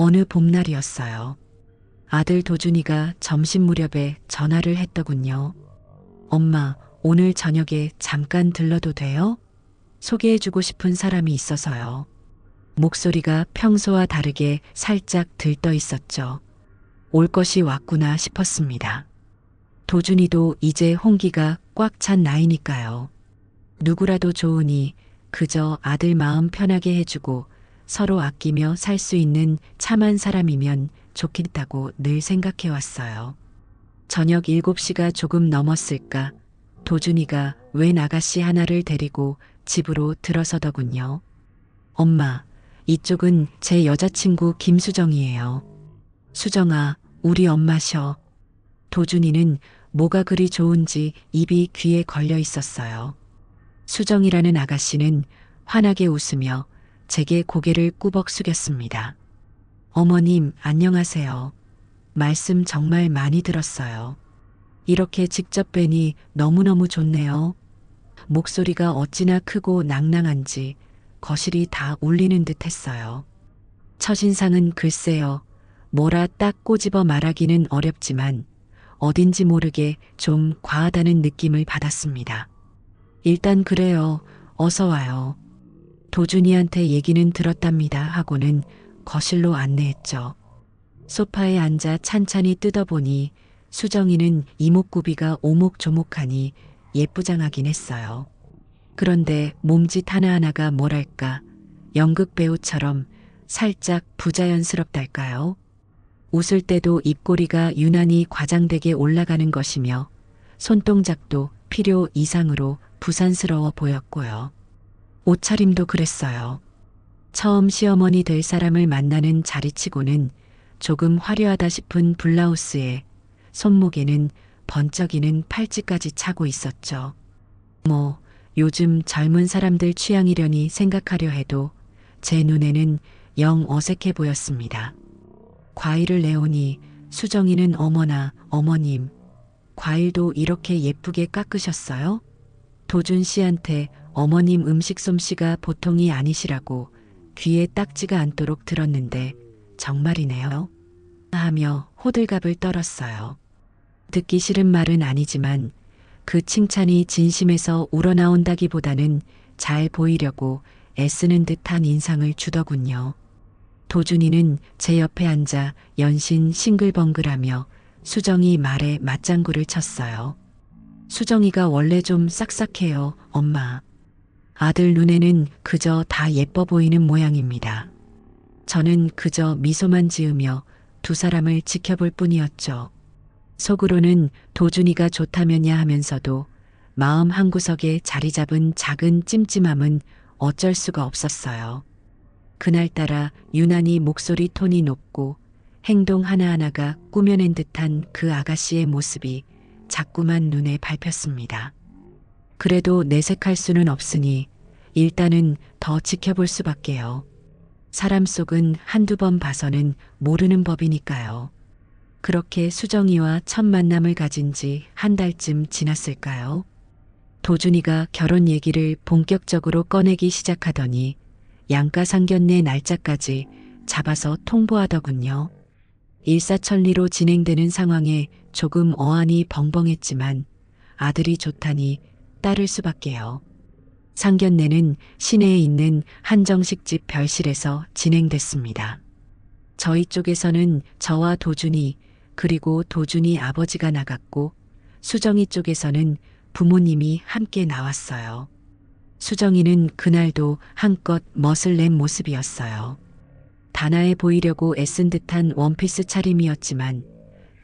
어느 봄날이었어요. 아들 도준이가 점심 무렵에 전화를 했더군요. 엄마, 오늘 저녁에 잠깐 들러도 돼요? 소개해주고 싶은 사람이 있어서요. 목소리가 평소와 다르게 살짝 들떠 있었죠. 올 것이 왔구나 싶었습니다. 도준이도 이제 홍기가 꽉 찬 나이니까요. 누구라도 좋으니 그저 아들 마음 편하게 해주고 서로 아끼며 살 수 있는 참한 사람이면 좋겠다고 늘 생각해 왔어요. 저녁 7시가 조금 넘었을까 도준이가 웬 아가씨 하나를 데리고 집으로 들어서더군요. 엄마, 이쪽은 제 여자친구 김수정이에요. 수정아, 우리 엄마셔. 도준이는 뭐가 그리 좋은지 입이 귀에 걸려 있었어요. 수정이라는 아가씨는 환하게 웃으며 제게 고개를 꾸벅 숙였습니다. 어머님, 안녕하세요. 말씀 정말 많이 들었어요. 이렇게 직접 뵈니 너무너무 좋네요. 목소리가 어찌나 크고 낭낭한지 거실이 다 울리는 듯 했어요. 첫인상은 글쎄요, 뭐라 딱 꼬집어 말하기는 어렵지만 어딘지 모르게 좀 과하다는 느낌을 받았습니다. 일단 그래요. 어서 와요. 도준이한테 얘기는 들었답니다 하고는 거실로 안내했죠. 소파에 앉아 찬찬히 뜯어보니 수정이는 이목구비가 오목조목하니 예쁘장하긴 했어요. 그런데 몸짓 하나하나가 뭐랄까 연극 배우처럼 살짝 부자연스럽달까요? 웃을 때도 입꼬리가 유난히 과장되게 올라가는 것이며 손동작도 필요 이상으로 부산스러워 보였고요. 옷차림도 그랬어요. 처음 시어머니 될 사람을 만나는 자리치고는 조금 화려하다 싶은 블라우스에 손목에는 번쩍이는 팔찌까지 차고 있었죠. 뭐 요즘 젊은 사람들 취향이려니 생각하려 해도 제 눈에는 영 어색해 보였습니다. 과일을 내오니 수정이는 어머나 어머님, 과일도 이렇게 예쁘게 깎으셨어요? 도준 씨한테 어머님 음식 솜씨가 보통이 아니시라고 귀에 딱지가 않도록 들었는데 정말이네요. 하며 호들갑을 떨었어요. 듣기 싫은 말은 아니지만 그 칭찬이 진심에서 우러나온다기보다는 잘 보이려고 애쓰는 듯한 인상을 주더군요. 도준이는 제 옆에 앉아 연신 싱글벙글하며 수정이 말에 맞장구를 쳤어요. 수정이가 원래 좀 싹싹해요, 엄마. 아들 눈에는 그저 다 예뻐 보이는 모양입니다. 저는 그저 미소만 지으며 두 사람을 지켜볼 뿐이었죠. 속으로는 도준이가 좋다면야 하면서도 마음 한구석에 자리 잡은 작은 찜찜함은 어쩔 수가 없었어요. 그날따라 유난히 목소리 톤이 높고 행동 하나하나가 꾸며낸 듯한 그 아가씨의 모습이 자꾸만 눈에 밟혔습니다. 그래도 내색할 수는 없으니 일단은 더 지켜볼 수밖에요. 사람 속은 한두 번 봐서는 모르는 법이니까요. 그렇게 수정이와 첫 만남을 가진 지 한 달쯤 지났을까요? 도준이가 결혼 얘기를 본격적으로 꺼내기 시작하더니 양가상견례 날짜까지 잡아서 통보하더군요. 일사천리로 진행되는 상황에 조금 어안이 벙벙했지만 아들이 좋다니 따를 수밖에요. 상견례는 시내에 있는 한정식집 별실에서 진행됐습니다. 저희 쪽에서는 저와 도준이 그리고 도준이 아버지가 나갔고 수정이 쪽에서는 부모님이 함께 나왔어요. 수정이는 그날도 한껏 멋을 낸 모습이었어요. 단아해 보이려고 애쓴 듯한 원피스 차림이었지만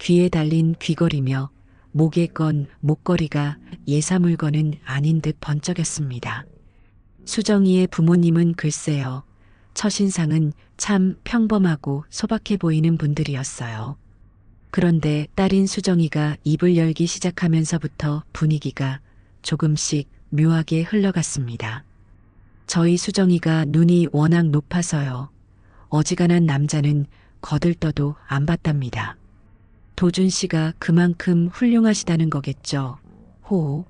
귀에 달린 귀걸이며 목에 건 목걸이가 예사 물건은 아닌 듯 번쩍였습니다. 수정이의 부모님은 글쎄요, 첫인상은 참 평범하고 소박해 보이는 분들이었어요. 그런데 딸인 수정이가 입을 열기 시작하면서부터 분위기가 조금씩 묘하게 흘러갔습니다. 저희 수정이가 눈이 워낙 높아서요. 어지간한 남자는 거들떠도 안 봤답니다. 도준 씨가 그만큼 훌륭하시다는 거겠죠. 호.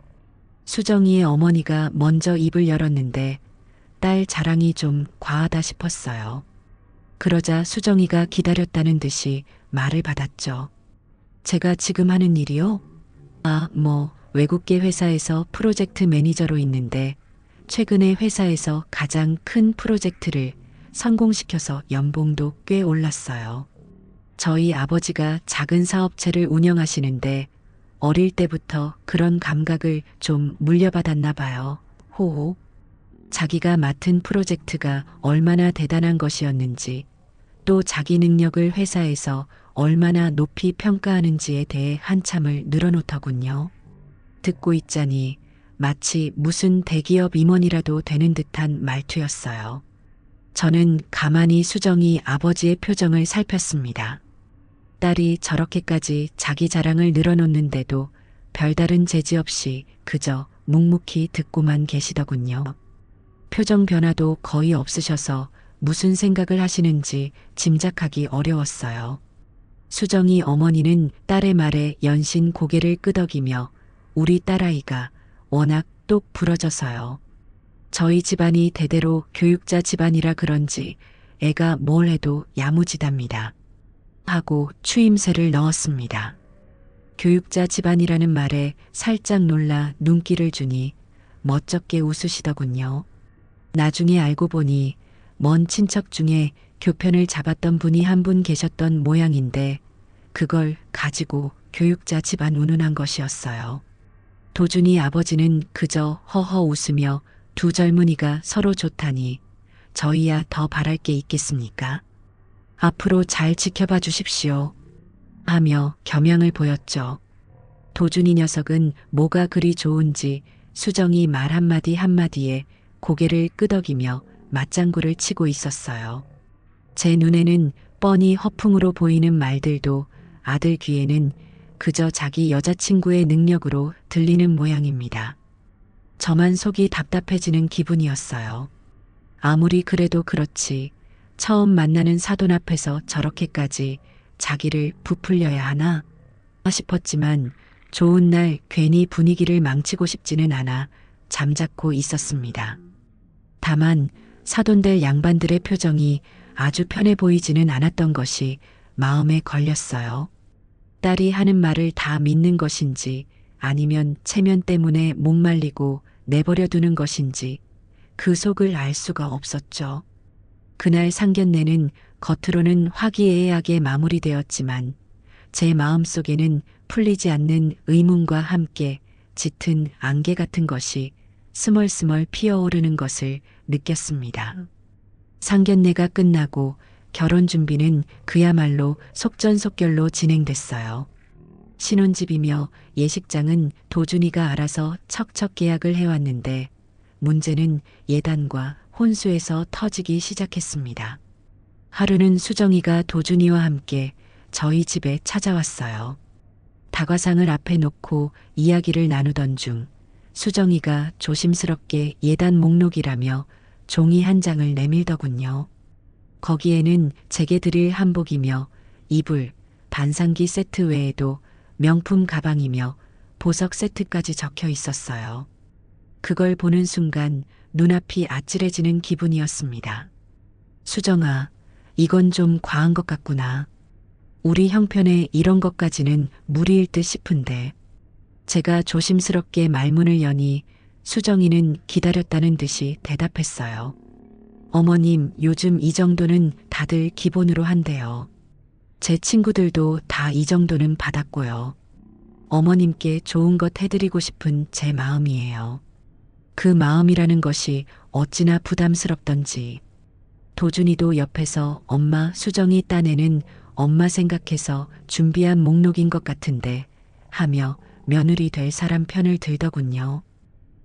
수정이의 어머니가 먼저 입을 열었는데 딸 자랑이 좀 과하다 싶었어요. 그러자 수정이가 기다렸다는 듯이 말을 받았죠. 제가 지금 하는 일이요? 외국계 회사에서 프로젝트 매니저로 있는데 최근에 회사에서 가장 큰 프로젝트를 성공시켜서 연봉도 꽤 올랐어요. 저희 아버지가 작은 사업체를 운영하시는데 어릴 때부터 그런 감각을 좀 물려받았나 봐요. 호호. 자기가 맡은 프로젝트가 얼마나 대단한 것이었는지, 또 자기 능력을 회사에서 얼마나 높이 평가하는지에 대해 한참을 늘어놓더군요. 듣고 있자니 마치 무슨 대기업 임원이라도 되는 듯한 말투였어요. 저는 가만히 수정이 아버지의 표정을 살폈습니다. 딸이 저렇게까지 자기 자랑을 늘어놓는데도 별다른 제지 없이 그저 묵묵히 듣고만 계시더군요. 표정 변화도 거의 없으셔서 무슨 생각을 하시는지 짐작하기 어려웠어요. 수정이 어머니는 딸의 말에 연신 고개를 끄덕이며 우리 딸아이가 워낙 똑 부러져서요. 저희 집안이 대대로 교육자 집안이라 그런지 애가 뭘 해도 야무지답니다. 하고 추임새를 넣었습니다. 교육자 집안이라는 말에 살짝 놀라 눈길을 주니 멋쩍게 웃으시더군요. 나중에 알고 보니 먼 친척 중에 교편을 잡았던 분이 한 분 계셨던 모양인데 그걸 가지고 교육자 집안 운운한 것이었어요. 도준이 아버지는 그저 허허 웃으며 두 젊은이가 서로 좋다니 저희야 더 바랄 게 있겠습니까? 앞으로 잘 지켜봐 주십시오. 하며 겸양을 보였죠. 도준이 녀석은 뭐가 그리 좋은지 수정이 말 한마디 한마디에 고개를 끄덕이며 맞장구를 치고 있었어요. 제 눈에는 뻔히 허풍으로 보이는 말들도 아들 귀에는 그저 자기 여자친구의 능력으로 들리는 모양입니다. 저만 속이 답답해지는 기분이었어요. 아무리 그래도 그렇지 처음 만나는 사돈 앞에서 저렇게까지 자기를 부풀려야 하나 싶었지만 좋은 날 괜히 분위기를 망치고 싶지는 않아 잠자코 있었습니다. 다만 사돈들 양반들의 표정이 아주 편해 보이지는 않았던 것이 마음에 걸렸어요. 딸이 하는 말을 다 믿는 것인지 아니면 체면 때문에 목말리고 내버려 두는 것인지 그 속을 알 수가 없었죠. 그날 상견례는 겉으로는 화기애애하게 마무리되었지만 제 마음속에는 풀리지 않는 의문과 함께 짙은 안개 같은 것이 스멀스멀 피어오르는 것을 느꼈습니다. 상견례가 끝나고 결혼 준비는 그야말로 속전속결로 진행됐어요. 신혼집이며 예식장은 도준이가 알아서 척척 계약을 해왔는데 문제는 예단과 혼수에서 터지기 시작했습니다. 하루는 수정이가 도준이와 함께 저희 집에 찾아왔어요. 다과상을 앞에 놓고 이야기를 나누던 중 수정이가 조심스럽게 예단 목록이라며 종이 한 장을 내밀더군요. 거기에는 제게 드릴 한복이며 이불, 반상기 세트 외에도 명품 가방이며 보석 세트까지 적혀 있었어요. 그걸 보는 순간 눈앞이 아찔해지는 기분이었습니다. 수정아, 이건 좀 과한 것 같구나. 우리 형편에 이런 것까지는 무리일 듯 싶은데. 제가 조심스럽게 말문을 여니 수정이는 기다렸다는 듯이 대답했어요. 어머님, 요즘 이 정도는 다들 기본으로 한대요. 제 친구들도 다 이 정도는 받았고요. 어머님께 좋은 것 해드리고 싶은 제 마음이에요. 그 마음이라는 것이 어찌나 부담스럽던지. 도준이도 옆에서 엄마 수정이 딴에는 엄마 생각해서 준비한 목록인 것 같은데 하며 며느리 될 사람 편을 들더군요.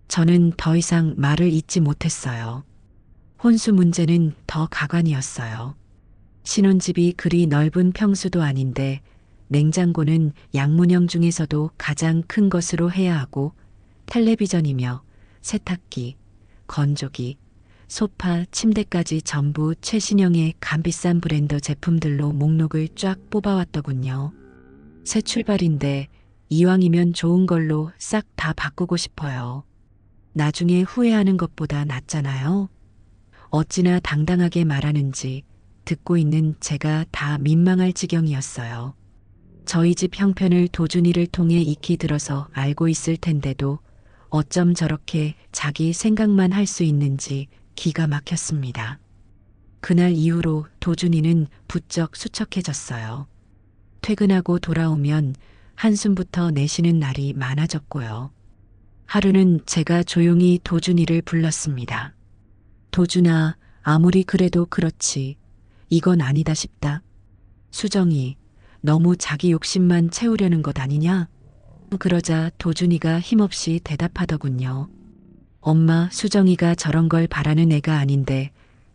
저는 더 이상 말을 잇지 못했어요. 혼수 문제는 더 가관이었어요. 신혼집이 그리 넓은 평수도 아닌데 냉장고는 양문형 중에서도 가장 큰 것으로 해야 하고 텔레비전이며 세탁기, 건조기, 소파, 침대까지 전부 최신형의 값비싼 브랜드 제품들로 목록을 쫙 뽑아왔더군요. 새 출발인데 이왕이면 좋은 걸로 싹 다 바꾸고 싶어요. 나중에 후회하는 것보다 낫잖아요. 어찌나 당당하게 말하는지 듣고 있는 제가 다 민망할 지경이었어요. 저희 집 형편을 도준이를 통해 익히 들어서 알고 있을 텐데도 어쩜 저렇게 자기 생각만 할 수 있는지 기가 막혔습니다. 그날 이후로 도준이는 부쩍 수척해졌어요. 퇴근하고 돌아오면 한숨부터 내쉬는 날이 많아졌고요. 하루는 제가 조용히 도준이를 불렀습니다. 도준아, 아무리 그래도 그렇지. 이건 아니다 싶다. 수정이, 너무 자기 욕심만 채우려는 것 아니냐? 그러자 도준이가 힘없이 대답하더군요. 엄마, 수정이가 저런 걸 바라는 애가 아닌데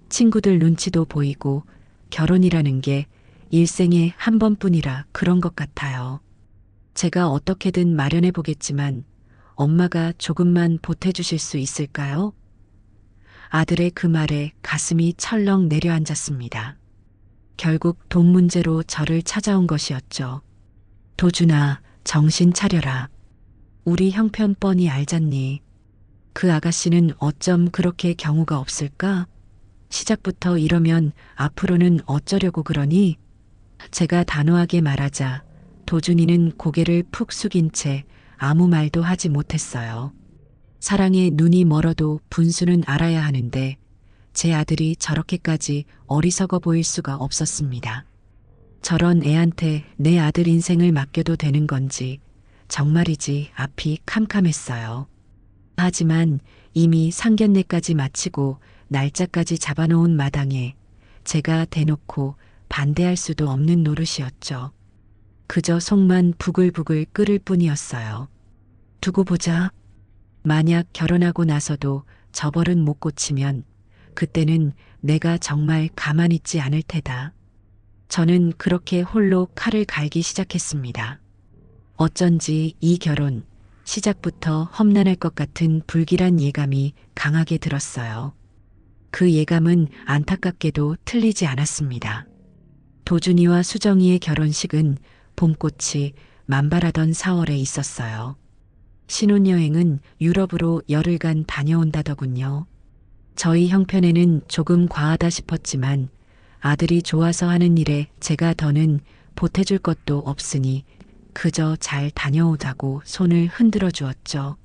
친구들 눈치도 보이고 결혼이라는 게 일생에 한 번뿐이라 그런 것 같아요. 제가 어떻게든 마련해 보겠지만 엄마가 조금만 보태주실 수 있을까요? 아들의 그 말에 가슴이 철렁 내려앉았습니다. 결국 돈 문제로 저를 찾아온 것이었죠. 도준아, 정신 차려라. 우리 형편 뻔히 알잖니. 그 아가씨는 어쩜 그렇게 경우가 없을까? 시작부터 이러면 앞으로는 어쩌려고 그러니? 제가 단호하게 말하자 도준이는 고개를 푹 숙인 채 아무 말도 하지 못했어요. 사랑에 눈이 멀어도 분수는 알아야 하는데 제 아들이 저렇게까지 어리석어 보일 수가 없었습니다. 저런 애한테 내 아들 인생을 맡겨도 되는 건지 정말이지 앞이 캄캄했어요. 하지만 이미 상견례까지 마치고 날짜까지 잡아놓은 마당에 제가 대놓고 반대할 수도 없는 노릇이었죠. 그저 속만 부글부글 끓을 뿐이었어요. 두고 보자. 만약 결혼하고 나서도 저 버릇 못 고치면 그때는 내가 정말 가만히 있지 않을 테다. 저는 그렇게 홀로 칼을 갈기 시작했습니다. 어쩐지 이 결혼 시작부터 험난할 것 같은 불길한 예감이 강하게 들었어요. 그 예감은 안타깝게도 틀리지 않았습니다. 도준이와 수정이의 결혼식은 봄꽃이 만발하던 4월에 있었어요. 신혼여행은 유럽으로 열흘간 다녀온다더군요. 저희 형편에는 조금 과하다 싶었지만 아들이 좋아서 하는 일에 제가 더는 보태줄 것도 없으니 그저 잘 다녀오자고 손을 흔들어 주었죠.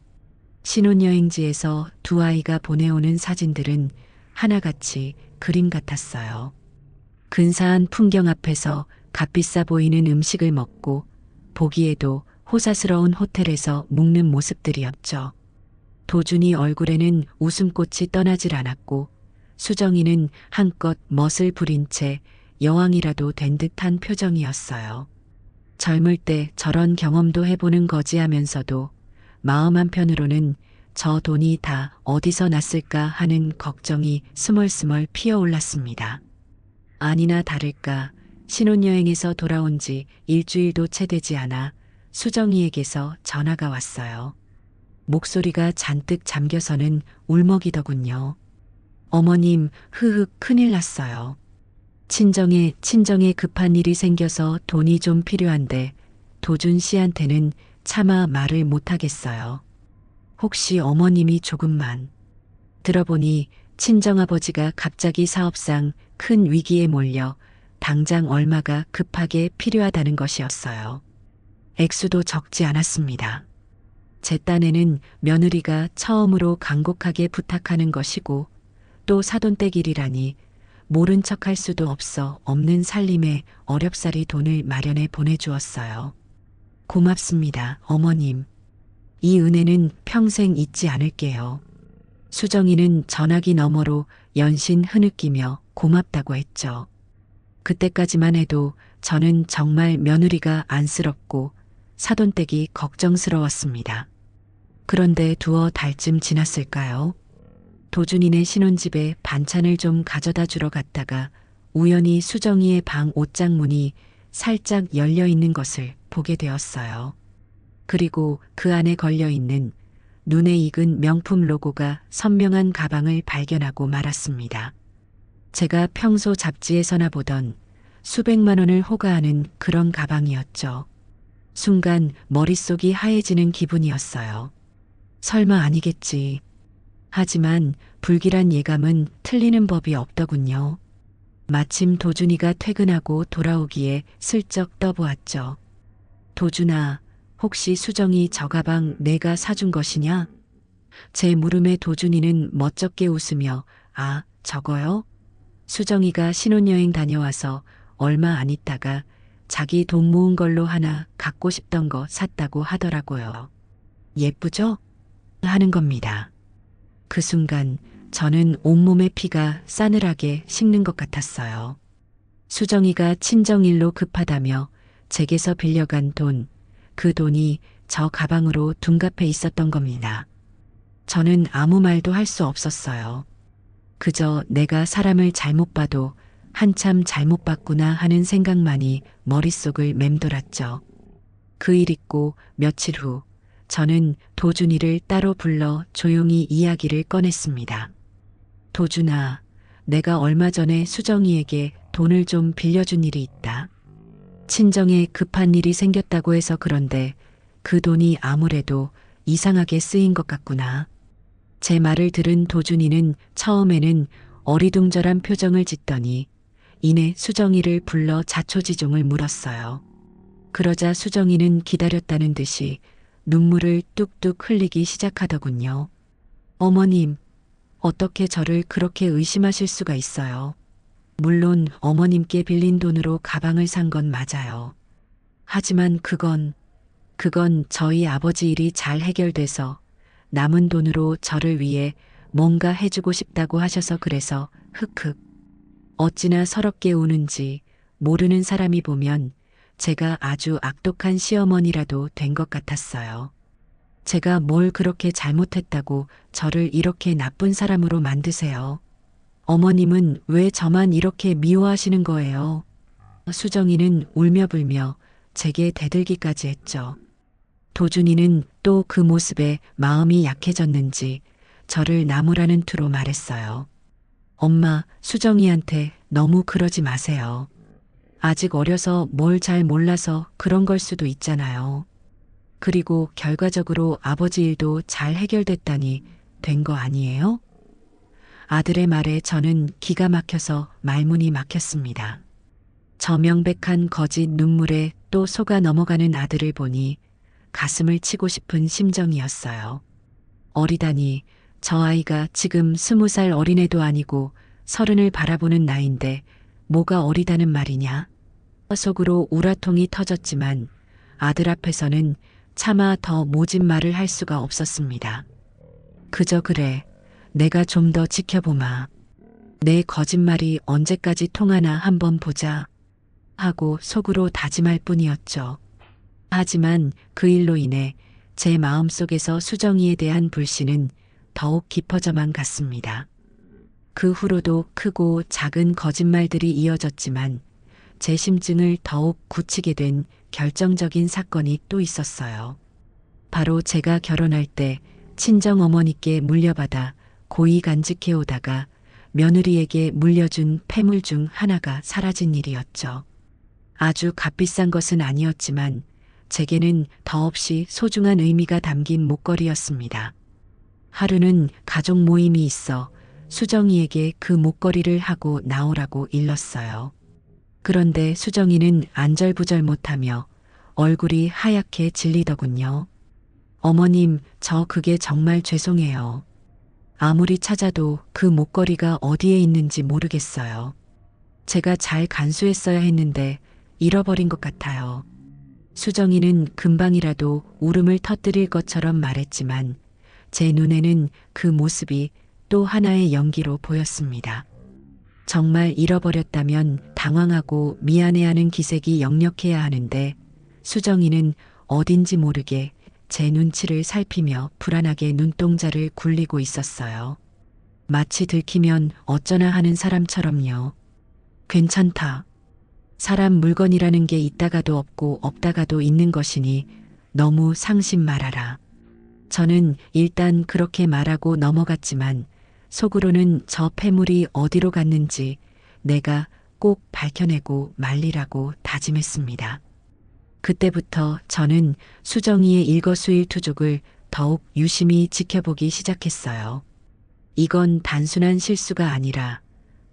신혼여행지에서 두 아이가 보내오는 사진들은 하나같이 그림 같았어요. 근사한 풍경 앞에서 값비싸 보이는 음식을 먹고 보기에도 호사스러운 호텔에서 묵는 모습들이었죠. 도준이 얼굴에는 웃음꽃이 떠나질 않았고 수정이는 한껏 멋을 부린 채 여왕이라도 된 듯한 표정이었어요. 젊을 때 저런 경험도 해보는 거지 하면서도 마음 한편으로는 저 돈이 다 어디서 났을까 하는 걱정이 스멀스멀 피어올랐습니다. 아니나 다를까 신혼여행에서 돌아온 지 일주일도 채 되지 않아 수정이에게서 전화가 왔어요. 목소리가 잔뜩 잠겨서는 울먹이더군요. 어머님, 흐흐, 큰일 났어요. 친정에 급한 일이 생겨서 돈이 좀 필요한데 도준 씨한테는 차마 말을 못하겠어요. 혹시 어머님이 조금만. 들어보니 친정아버지가 갑자기 사업상 큰 위기에 몰려 당장 얼마가 급하게 필요하다는 것이었어요. 액수도 적지 않았습니다. 제 딴에는 며느리가 처음으로 간곡하게 부탁하는 것이고 또 사돈댁일이라니 모른 척할 수도 없어 없는 살림에 어렵사리 돈을 마련해 보내주었어요. 고맙습니다, 어머님. 이 은혜는 평생 잊지 않을게요. 수정이는 전화기 너머로 연신 흐느끼며 고맙다고 했죠. 그때까지만 해도 저는 정말 며느리가 안쓰럽고 사돈댁이 걱정스러웠습니다. 그런데 두어 달쯤 지났을까요? 도준이네 신혼집에 반찬을 좀 가져다 주러 갔다가 우연히 수정이의 방 옷장 문이 살짝 열려 있는 것을 보게 되었어요. 그리고 그 안에 걸려 있는 눈에 익은 명품 로고가 선명한 가방을 발견하고 말았습니다. 제가 평소 잡지에서나 보던 수백만 원을 호가하는 그런 가방이었죠. 순간 머릿속이 하얘지는 기분이었어요. 설마 아니겠지. 하지만 불길한 예감은 틀리는 법이 없더군요. 마침 도준이가 퇴근하고 돌아오기에 슬쩍 떠보았죠. 도준아, 혹시 수정이 저 가방 내가 사준 것이냐? 제 물음에 도준이는 멋쩍게 웃으며 아, 저거요? 수정이가 신혼여행 다녀와서 얼마 안 있다가 자기 돈 모은 걸로 하나 갖고 싶던 거 샀다고 하더라고요. 예쁘죠? 하는 겁니다. 그 순간 저는 온몸의 피가 싸늘하게 식는 것 같았어요. 수정이가 친정일로 급하다며 제게서 빌려간 돈, 그 돈이 저 가방으로 둔갑해 있었던 겁니다. 저는 아무 말도 할 수 없었어요. 그저 내가 사람을 잘못 봐도 한참 잘못 봤구나 하는 생각만이 머릿속을 맴돌았죠. 그 일 있고 며칠 후 저는 도준이를 따로 불러 조용히 이야기를 꺼냈습니다. 도준아, 내가 얼마 전에 수정이에게 돈을 좀 빌려준 일이 있다. 친정에 급한 일이 생겼다고 해서 그런데 그 돈이 아무래도 이상하게 쓰인 것 같구나. 제 말을 들은 도준이는 처음에는 어리둥절한 표정을 짓더니 이내 수정이를 불러 자초지종을 물었어요. 그러자 수정이는 기다렸다는 듯이 눈물을 뚝뚝 흘리기 시작하더군요. 어머님, 어떻게 저를 그렇게 의심하실 수가 있어요? 물론 어머님께 빌린 돈으로 가방을 산 건 맞아요. 하지만 그건 저희 아버지 일이 잘 해결돼서 남은 돈으로 저를 위해 뭔가 해주고 싶다고 하셔서 그래서 흑흑. 어찌나 서럽게 우는지 모르는 사람이 보면 제가 아주 악독한 시어머니라도 된 것 같았어요. 제가 뭘 그렇게 잘못했다고 저를 이렇게 나쁜 사람으로 만드세요. 어머님은 왜 저만 이렇게 미워하시는 거예요? 수정이는 울며 불며 제게 대들기까지 했죠. 도준이는 또 그 모습에 마음이 약해졌는지 저를 나무라는 투로 말했어요. 엄마, 수정이한테 너무 그러지 마세요. 아직 어려서 뭘 잘 몰라서 그런 걸 수도 있잖아요. 그리고 결과적으로 아버지 일도 잘 해결됐다니 된 거 아니에요? 아들의 말에 저는 기가 막혀서 말문이 막혔습니다. 저 명백한 거짓 눈물에 또 속아 넘어가는 아들을 보니 가슴을 치고 싶은 심정이었어요. 어리다니 저 아이가 지금 20살 어린애도 아니고 30을 바라보는 나이인데 뭐가 어리다는 말이냐? 속으로 우라통이 터졌지만 아들 앞에서는 차마 더 모진 말을 할 수가 없었습니다. 그저 그래, 내가 좀 더 지켜보마. 내 거짓말이 언제까지 통하나 한번 보자 하고 속으로 다짐할 뿐이었죠. 하지만 그 일로 인해 제 마음속에서 수정이에 대한 불신은 더욱 깊어져만 갔습니다. 그 후로도 크고 작은 거짓말들이 이어졌지만 제 심증을 더욱 굳히게 된 결정적인 사건이 또 있었어요. 바로 제가 결혼할 때 친정 어머니께 물려받아 고이 간직해 오다가 며느리에게 물려준 폐물 중 하나가 사라진 일이었죠. 아주 값비싼 것은 아니었지만 제게는 더없이 소중한 의미가 담긴 목걸이였습니다. 하루는 가족 모임이 있어 수정이에게 그 목걸이를 하고 나오라고 일렀어요. 그런데 수정이는 안절부절 못하며 얼굴이 하얗게 질리더군요. 어머님, 저 그게 정말 죄송해요. 아무리 찾아도 그 목걸이가 어디에 있는지 모르겠어요. 제가 잘 간수했어야 했는데 잃어버린 것 같아요. 수정이는 금방이라도 울음을 터뜨릴 것처럼 말했지만 제 눈에는 그 모습이 또 하나의 연기로 보였습니다. 정말 잃어버렸다면 당황하고 미안해하는 기색이 역력해야 하는데 수정이는 어딘지 모르게 제 눈치를 살피며 불안하게 눈동자를 굴리고 있었어요. 마치 들키면 어쩌나 하는 사람처럼요. 괜찮다. 사람 물건이라는 게 있다가도 없고 없다가도 있는 것이니 너무 상심 말아라. 저는 일단 그렇게 말하고 넘어갔지만 속으로는 저 폐물이 어디로 갔는지 내가 꼭 밝혀내고 말리라고 다짐했습니다. 그때부터 저는 수정이의 일거수일투족을 더욱 유심히 지켜보기 시작했어요. 이건 단순한 실수가 아니라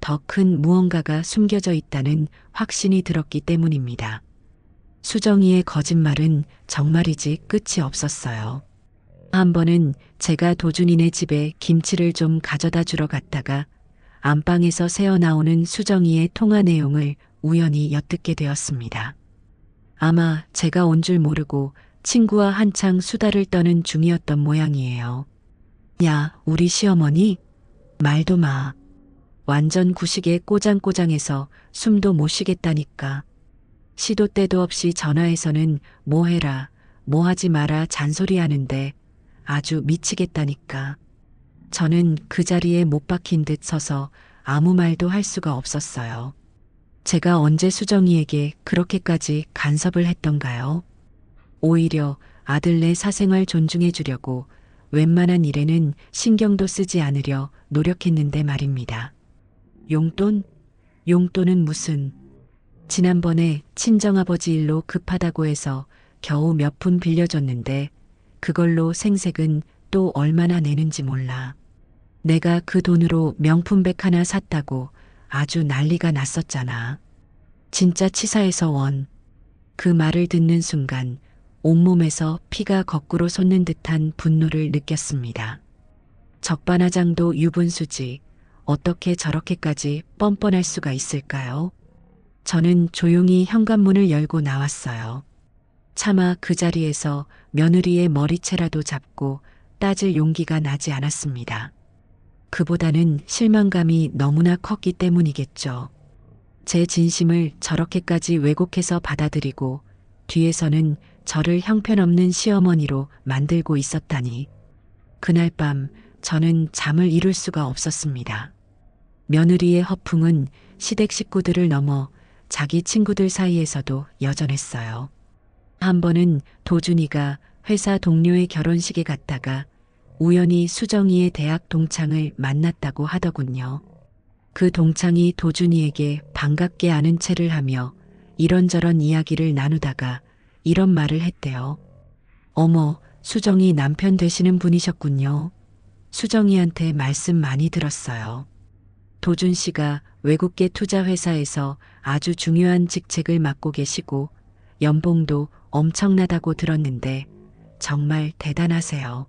더 큰 무언가가 숨겨져 있다는 확신이 들었기 때문입니다. 수정이의 거짓말은 정말이지 끝이 없었어요. 한 번은 제가 도준이네 집에 김치를 좀 가져다 주러 갔다가 안방에서 새어나오는 수정이의 통화 내용을 우연히 엿듣게 되었습니다. 아마 제가 온 줄 모르고 친구와 한창 수다를 떠는 중이었던 모양이에요. 야, 우리 시어머니? 말도 마. 완전 구식에 꼬장꼬장해서 숨도 못 쉬겠다니까. 시도 때도 없이 전화해서는 뭐 해라, 뭐 하지 마라 잔소리하는데 아주 미치겠다니까. 저는 그 자리에 못 박힌 듯 서서 아무 말도 할 수가 없었어요. 제가 언제 수정이에게 그렇게까지 간섭을 했던가요? 오히려 아들네 사생활 존중해 주려고 웬만한 일에는 신경도 쓰지 않으려 노력했는데 말입니다. 용돈? 용돈은 무슨. 지난번에 친정아버지 일로 급하다고 해서 겨우 몇 푼 빌려줬는데 그걸로 생색은 또 얼마나 내는지 몰라. 내가 그 돈으로 명품백 하나 샀다고 아주 난리가 났었잖아. 진짜 치사해서 원. 그 말을 듣는 순간 온몸에서 피가 거꾸로 솟는 듯한 분노를 느꼈습니다. 적반하장도 유분수지 어떻게 저렇게까지 뻔뻔할 수가 있을까요? 저는 조용히 현관문을 열고 나왔어요. 차마 그 자리에서 며느리의 머리채라도 잡고 따질 용기가 나지 않았습니다. 그보다는 실망감이 너무나 컸기 때문이겠죠. 제 진심을 저렇게까지 왜곡해서 받아들이고 뒤에서는 저를 형편없는 시어머니로 만들고 있었다니. 그날 밤 저는 잠을 이룰 수가 없었습니다. 며느리의 허풍은 시댁 식구들을 넘어 자기 친구들 사이에서도 여전했어요. 한 번은 도준이가 회사 동료의 결혼식에 갔다가 우연히 수정이의 대학 동창을 만났다고 하더군요. 그 동창이 도준이에게 반갑게 아는 체를 하며 이런저런 이야기를 나누다가 이런 말을 했대요. 어머, 수정이 남편 되시는 분이셨군요. 수정이한테 말씀 많이 들었어요. 도준 씨가 외국계 투자회사에서 아주 중요한 직책을 맡고 계시고 연봉도 엄청나다고 들었는데 정말 대단하세요.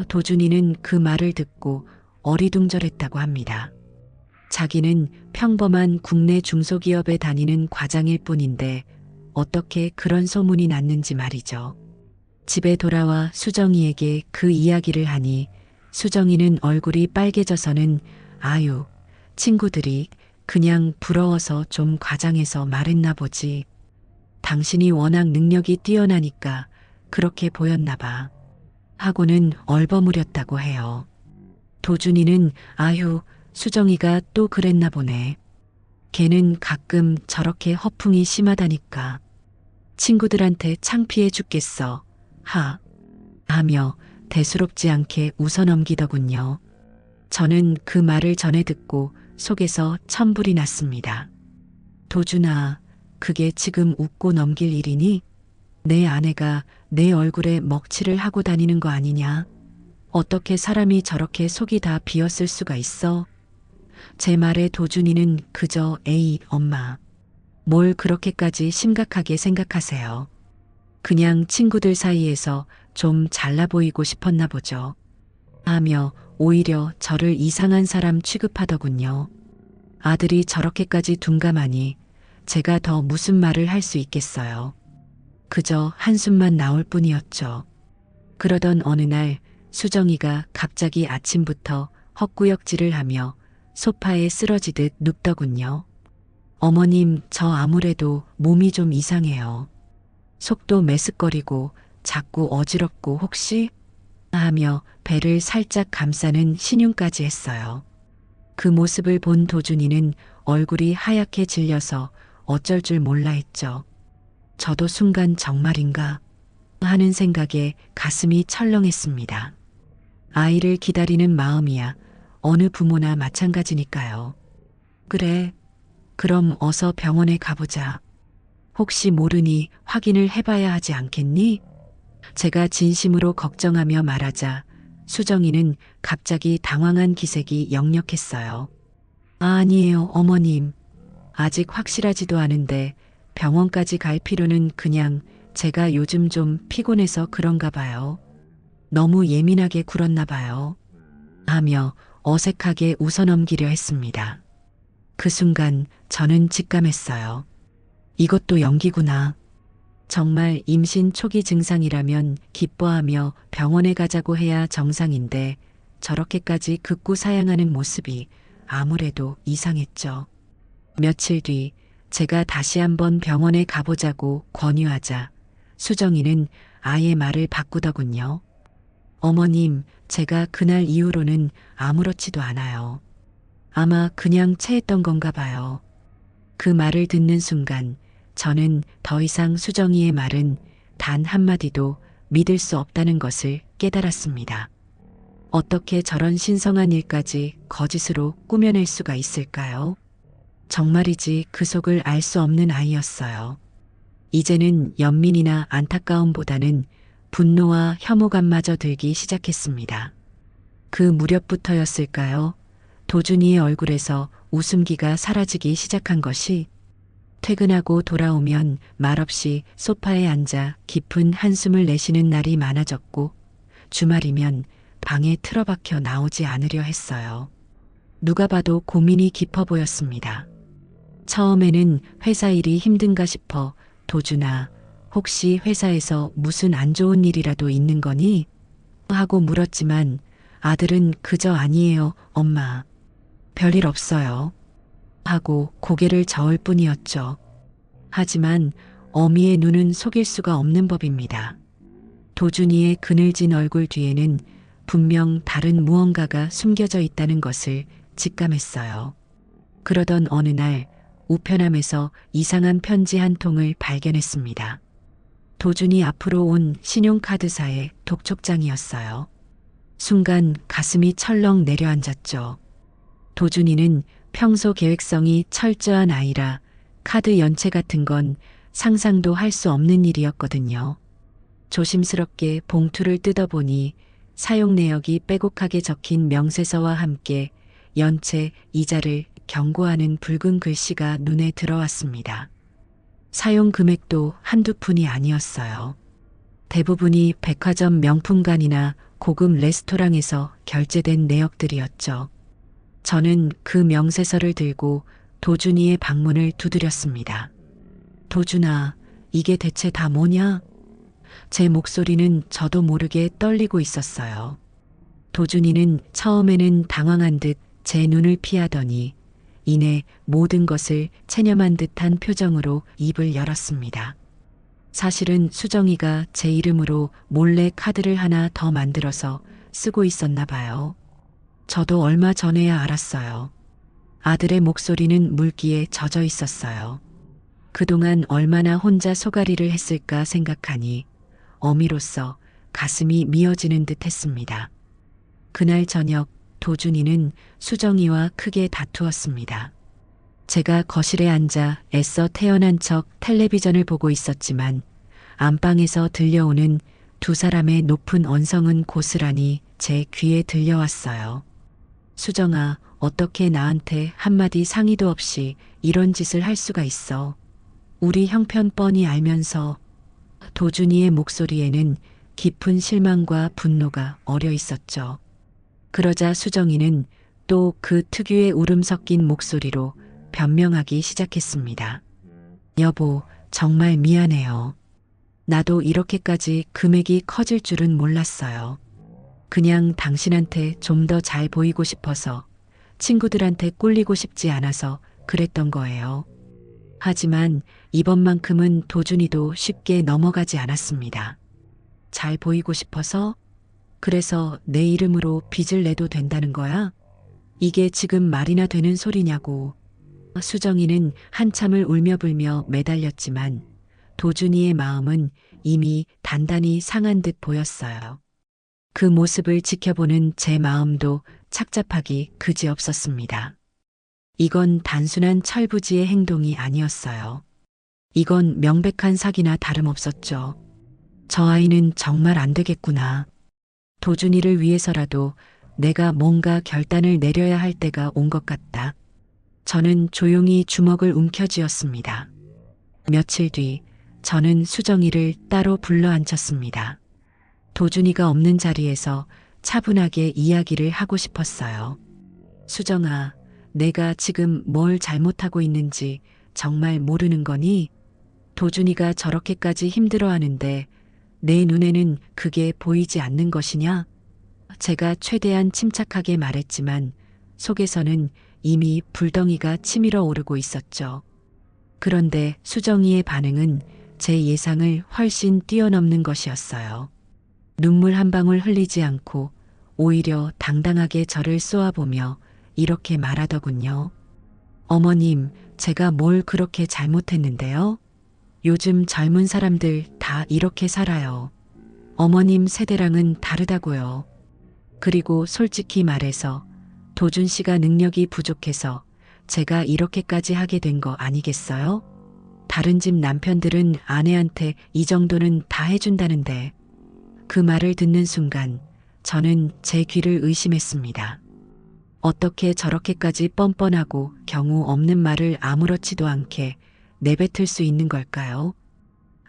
도준이는 그 말을 듣고 어리둥절했다고 합니다. 자기는 평범한 국내 중소기업에 다니는 과장일 뿐인데 어떻게 그런 소문이 났는지 말이죠. 집에 돌아와 수정이에게 그 이야기를 하니 수정이는 얼굴이 빨개져서는 아유, 친구들이 그냥 부러워서 좀 과장해서 말했나 보지. 당신이 워낙 능력이 뛰어나니까 그렇게 보였나 봐. 하고는 얼버무렸다고 해요. 도준이는 아유, 수정이가 또 그랬나 보네. 걔는 가끔 저렇게 허풍이 심하다니까. 친구들한테 창피해 죽겠어. 하며 대수롭지 않게 웃어넘기더군요. 저는 그 말을 전해 듣고 속에서 천불이 났습니다. 도준아, 그게 지금 웃고 넘길 일이니? 내 아내가 내 얼굴에 먹칠을 하고 다니는 거 아니냐? 어떻게 사람이 저렇게 속이 다 비었을 수가 있어? 제 말에 도준이는 그저 에이, 엄마. 뭘 그렇게까지 심각하게 생각하세요? 그냥 친구들 사이에서 좀 잘나 보이고 싶었나 보죠. 하며 오히려 저를 이상한 사람 취급하더군요. 아들이 저렇게까지 둔감하니 제가 더 무슨 말을 할 수 있겠어요. 그저 한숨만 나올 뿐이었죠. 그러던 어느 날 수정이가 갑자기 아침부터 헛구역질을 하며 소파에 쓰러지듯 눕더군요. 어머님, 저 아무래도 몸이 좀 이상해요. 속도 메스꺼리고 자꾸 어지럽고 혹시? 하며 배를 살짝 감싸는 신용까지 했어요. 그 모습을 본 도준이는 얼굴이 하얗게 질려서 어쩔 줄 몰라 했죠. 저도 순간 정말인가 하는 생각에 가슴이 철렁했습니다. 아이를 기다리는 마음이야 어느 부모나 마찬가지니까요. 그래, 그럼 어서 병원에 가보자. 혹시 모르니 확인을 해봐야 하지 않겠니? 제가 진심으로 걱정하며 말하자 수정이는 갑자기 당황한 기색이 역력했어요. 아니에요, 어머님. 아직 확실하지도 않은데 병원까지 갈 필요는 그냥 제가 요즘 좀 피곤해서 그런가 봐요. 너무 예민하게 굴었나 봐요. 하며 어색하게 웃어넘기려 했습니다. 그 순간 저는 직감했어요. 이것도 연기구나. 정말 임신 초기 증상이라면 기뻐하며 병원에 가자고 해야 정상인데 저렇게까지 극구 사양하는 모습이 아무래도 이상했죠. 며칠 뒤 제가 다시 한번 병원에 가보자고 권유하자 수정이는 아예 말을 바꾸더군요. 어머님, 제가 그날 이후로는 아무렇지도 않아요. 아마 그냥 체했던 건가 봐요. 그 말을 듣는 순간 저는 더 이상 수정이의 말은 단 한마디도 믿을 수 없다는 것을 깨달았습니다. 어떻게 저런 신성한 일까지 거짓으로 꾸며낼 수가 있을까요? 정말이지 그 속을 알 수 없는 아이였어요. 이제는 연민이나 안타까움보다는 분노와 혐오감마저 들기 시작했습니다. 그 무렵부터였을까요? 도준이의 얼굴에서 웃음기가 사라지기 시작한 것이. 퇴근하고 돌아오면 말없이 소파에 앉아 깊은 한숨을 내쉬는 날이 많아졌고 주말이면 방에 틀어박혀 나오지 않으려 했어요. 누가 봐도 고민이 깊어 보였습니다. 처음에는 회사 일이 힘든가 싶어 도준아, 혹시 회사에서 무슨 안 좋은 일이라도 있는 거니? 하고 물었지만 아들은 그저 아니에요, 엄마. 별일 없어요. 하고 고개를 저을 뿐이었죠. 하지만 어미의 눈은 속일 수가 없는 법입니다. 도준이의 그늘진 얼굴 뒤에는 분명 다른 무언가가 숨겨져 있다는 것을 직감했어요. 그러던 어느 날 우편함에서 이상한 편지 한 통을 발견했습니다. 도준이 앞으로 온 신용카드사의 독촉장이었어요. 순간 가슴이 철렁 내려앉았죠. 도준이는 평소 계획성이 철저한 아이라 카드 연체 같은 건 상상도 할 수 없는 일이었거든요. 조심스럽게 봉투를 뜯어보니 사용 내역이 빼곡하게 적힌 명세서와 함께 연체, 이자를 경고하는 붉은 글씨가 눈에 들어왔습니다. 사용 금액도 한두 푼이 아니었어요. 대부분이 백화점 명품관이나 고급 레스토랑에서 결제된 내역들이었죠. 저는 그 명세서를 들고 도준이의 방문을 두드렸습니다. 도준아, 이게 대체 다 뭐냐? 제 목소리는 저도 모르게 떨리고 있었어요. 도준이는 처음에는 당황한 듯 제 눈을 피하더니 이내 모든 것을 체념한 듯한 표정으로 입을 열었습니다. 사실은 수정이가 제 이름으로 몰래 카드를 하나 더 만들어서 쓰고 있었나 봐요. 저도 얼마 전에야 알았어요. 아들의 목소리는 물기에 젖어 있었어요. 그동안 얼마나 혼자 소가리를 했을까 생각하니 어미로서 가슴이 미어지는 듯 했습니다. 그날 저녁 도준이는 수정이와 크게 다투었습니다. 제가 거실에 앉아 애써 태어난 척 텔레비전을 보고 있었지만 안방에서 들려오는 두 사람의 높은 언성은 고스란히 제 귀에 들려왔어요. 수정아, 어떻게 나한테 한마디 상의도 없이 이런 짓을 할 수가 있어. 우리 형편 뻔히 알면서. 도준이의 목소리에는 깊은 실망과 분노가 어려 있었죠. 그러자 수정이는 또 그 특유의 울음 섞인 목소리로 변명하기 시작했습니다. 여보, 정말 미안해요. 나도 이렇게까지 금액이 커질 줄은 몰랐어요. 그냥 당신한테 좀 더 잘 보이고 싶어서, 친구들한테 꿀리고 싶지 않아서 그랬던 거예요. 하지만 이번만큼은 도준이도 쉽게 넘어가지 않았습니다. 잘 보이고 싶어서? 그래서 내 이름으로 빚을 내도 된다는 거야? 이게 지금 말이나 되는 소리냐고. 수정이는 한참을 울며 불며 매달렸지만 도준이의 마음은 이미 단단히 상한 듯 보였어요. 그 모습을 지켜보는 제 마음도 착잡하기 그지없었습니다. 이건 단순한 철부지의 행동이 아니었어요. 이건 명백한 사기나 다름없었죠. 저 아이는 정말 안 되겠구나. 도준이를 위해서라도 내가 뭔가 결단을 내려야 할 때가 온 것 같다. 저는 조용히 주먹을 움켜쥐었습니다. 며칠 뒤 저는 수정이를 따로 불러 앉혔습니다. 도준이가 없는 자리에서 차분하게 이야기를 하고 싶었어요. 수정아, 내가 지금 뭘 잘못하고 있는지 정말 모르는 거니? 도준이가 저렇게까지 힘들어하는데 내 눈에는 그게 보이지 않는 것이냐? 제가 최대한 침착하게 말했지만 속에서는 이미 불덩이가 치밀어 오르고 있었죠. 그런데 수정이의 반응은 제 예상을 훨씬 뛰어넘는 것이었어요. 눈물 한 방울 흘리지 않고 오히려 당당하게 저를 쏘아보며 이렇게 말하더군요. 어머님, 제가 뭘 그렇게 잘못했는데요? 요즘 젊은 사람들 다 이렇게 살아요. 어머님 세대랑은 다르다고요. 그리고 솔직히 말해서 도준 씨가 능력이 부족해서 제가 이렇게까지 하게 된 거 아니겠어요? 다른 집 남편들은 아내한테 이 정도는 다 해준다는데. 그 말을 듣는 순간 저는 제 귀를 의심했습니다. 어떻게 저렇게까지 뻔뻔하고 경우 없는 말을 아무렇지도 않게 내뱉을 수 있는 걸까요?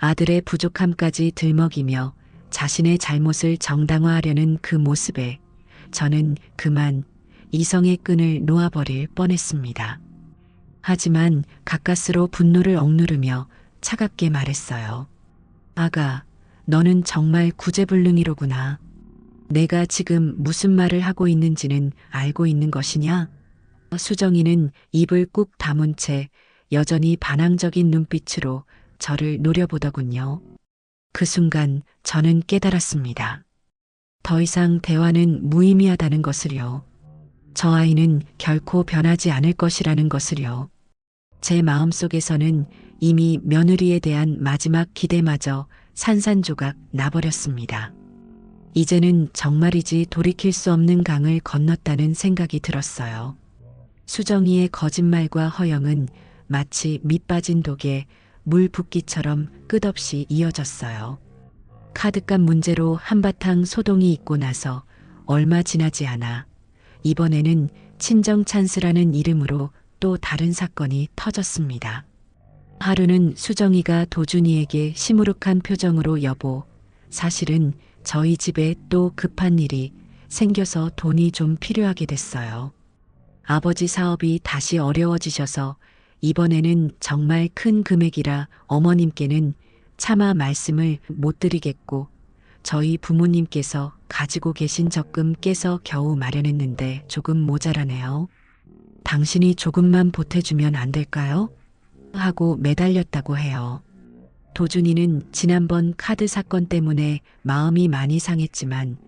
아들의 부족함까지 들먹이며 자신의 잘못을 정당화하려는 그 모습에 저는 그만 이성의 끈을 놓아버릴 뻔했습니다. 하지만 가까스로 분노를 억누르며 차갑게 말했어요. 아가, 너는 정말 구제불능이로구나. 내가 지금 무슨 말을 하고 있는지는 알고 있는 것이냐? 수정이는 입을 꾹 다문 채 여전히 반항적인 눈빛으로 저를 노려보더군요. 그 순간 저는 깨달았습니다. 더 이상 대화는 무의미하다는 것을요. 저 아이는 결코 변하지 않을 것이라는 것을요. 제 마음속에서는 이미 며느리에 대한 마지막 기대마저 산산조각 나버렸습니다. 이제는 정말이지 돌이킬 수 없는 강을 건넜다는 생각이 들었어요. 수정이의 거짓말과 허영은 마치 밑빠진 독에 물 붓기처럼 끝없이 이어졌어요. 카드값 문제로 한바탕 소동이 있고 나서 얼마 지나지 않아 이번에는 친정 찬스라는 이름으로 또 다른 사건이 터졌습니다. 하루는 수정이가 도준이에게 시무룩한 표정으로 여보, 사실은 저희 집에 또 급한 일이 생겨서 돈이 좀 필요하게 됐어요. 아버지 사업이 다시 어려워지셔서 이번에는 정말 큰 금액이라 어머님께는 차마 말씀을 못 드리겠고 저희 부모님께서 가지고 계신 적금 깨서 겨우 마련했는데 조금 모자라네요. 당신이 조금만 보태주면 안 될까요? 하고 매달렸다고 해요. 도준이는 지난번 카드 사건 때문에 마음이 많이 상했지만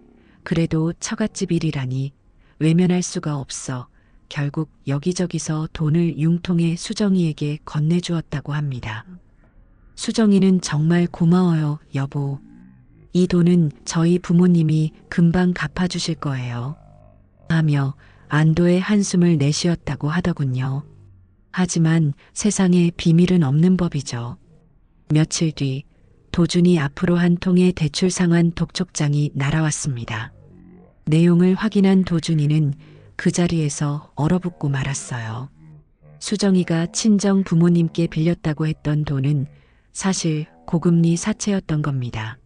그래도 처갓집 일이라니 외면할 수가 없어 결국 여기저기서 돈을 융통해 수정이에게 건네주었다고 합니다. 수정이는 정말 고마워요, 여보. 이 돈은 저희 부모님이 금방 갚아주실 거예요. 하며 안도의 한숨을 내쉬었다고 하더군요. 하지만 세상에 비밀은 없는 법이죠. 며칠 뒤 도준이 앞으로 한 통의 대출 상환 독촉장이 날아왔습니다. 내용을 확인한 도준이는 그 자리에서 얼어붙고 말았어요. 수정이가 친정 부모님께 빌렸다고 했던 돈은 사실 고금리 사채였던 겁니다.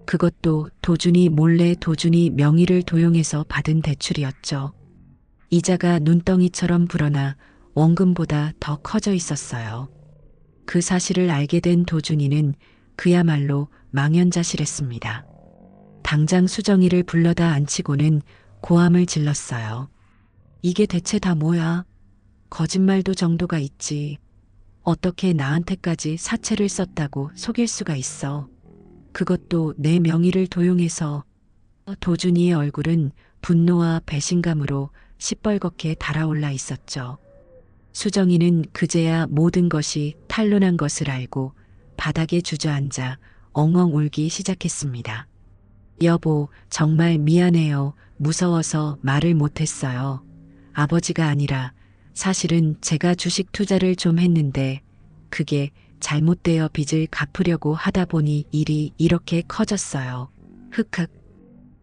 그것도 도준이 몰래 도준이 명의를 도용해서 받은 대출이었죠. 이자가 눈덩이처럼 불어나 원금보다 더 커져 있었어요. 그 사실을 알게 된 도준이는 그야말로 망연자실했습니다. 당장 수정이를 불러다 앉히고는 고함을 질렀어요. 이게 대체 다 뭐야? 거짓말도 정도가 있지. 어떻게 나한테까지 사채를 썼다고 속일 수가 있어. 그것도 내 명의를 도용해서. 도준이의 얼굴은 분노와 배신감으로 시뻘겋게 달아올라 있었죠. 수정이는 그제야 모든 것이 탄로난 것을 알고 바닥에 주저앉아 엉엉 울기 시작했습니다. 여보, 정말 미안해요. 무서워서 말을 못했어요. 아버지가 아니라 사실은 제가 주식 투자를 좀 했는데 그게 잘못되어 빚을 갚으려고 하다 보니 일이 이렇게 커졌어요. 흑흑.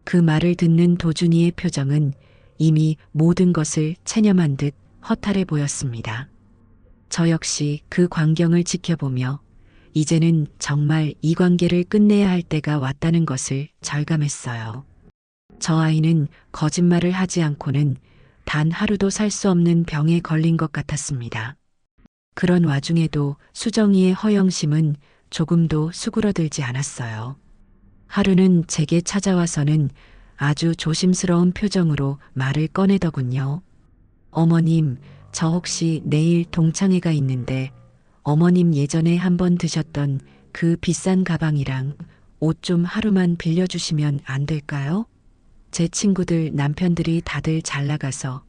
그 말을 듣는 도준이의 표정은 이미 모든 것을 체념한 듯 허탈해 보였습니다. 저 역시 그 광경을 지켜보며 이제는 정말 이 관계를 끝내야 할 때가 왔다는 것을 절감했어요. 저 아이는 거짓말을 하지 않고는 단 하루도 살 수 없는 병에 걸린 것 같았습니다. 그런 와중에도 수정이의 허영심은 조금도 수그러들지 않았어요. 하루는 제게 찾아와서는 아주 조심스러운 표정으로 말을 꺼내더군요. 어머님, 저 혹시 내일 동창회가 있는데 어머님 예전에 한번 드셨던 그 비싼 가방이랑 옷 좀 하루만 빌려주시면 안 될까요? 제 친구들 남편들이 다들 잘 나가서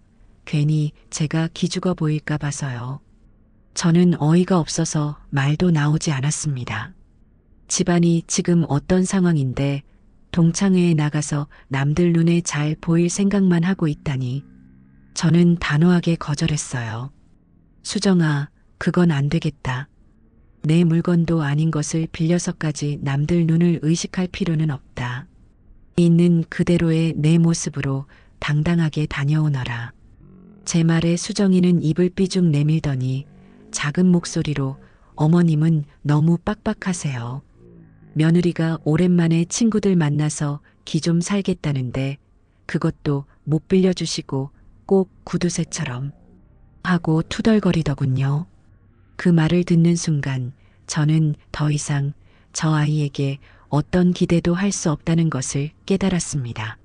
괜히 제가 기죽어 보일까 봐서요. 저는 어이가 없어서 말도 나오지 않았습니다. 집안이 지금 어떤 상황인데 동창회에 나가서 남들 눈에 잘 보일 생각만 하고 있다니. 저는 단호하게 거절했어요. 수정아, 그건 안 되겠다. 내 물건도 아닌 것을 빌려서까지 남들 눈을 의식할 필요는 없다. 있는 그대로의 내 모습으로 당당하게 다녀오너라. 제 말에 수정이는 입을 삐죽 내밀더니 작은 목소리로 어머님은 너무 빡빡하세요. 며느리가 오랜만에 친구들 만나서 기 좀 살겠다는데 그것도 못 빌려주시고 꼭 구두쇠처럼 하고 투덜거리더군요. 그 말을 듣는 순간 저는 더 이상 저 아이에게 어떤 기대도 할 수 없다는 것을 깨달았습니다.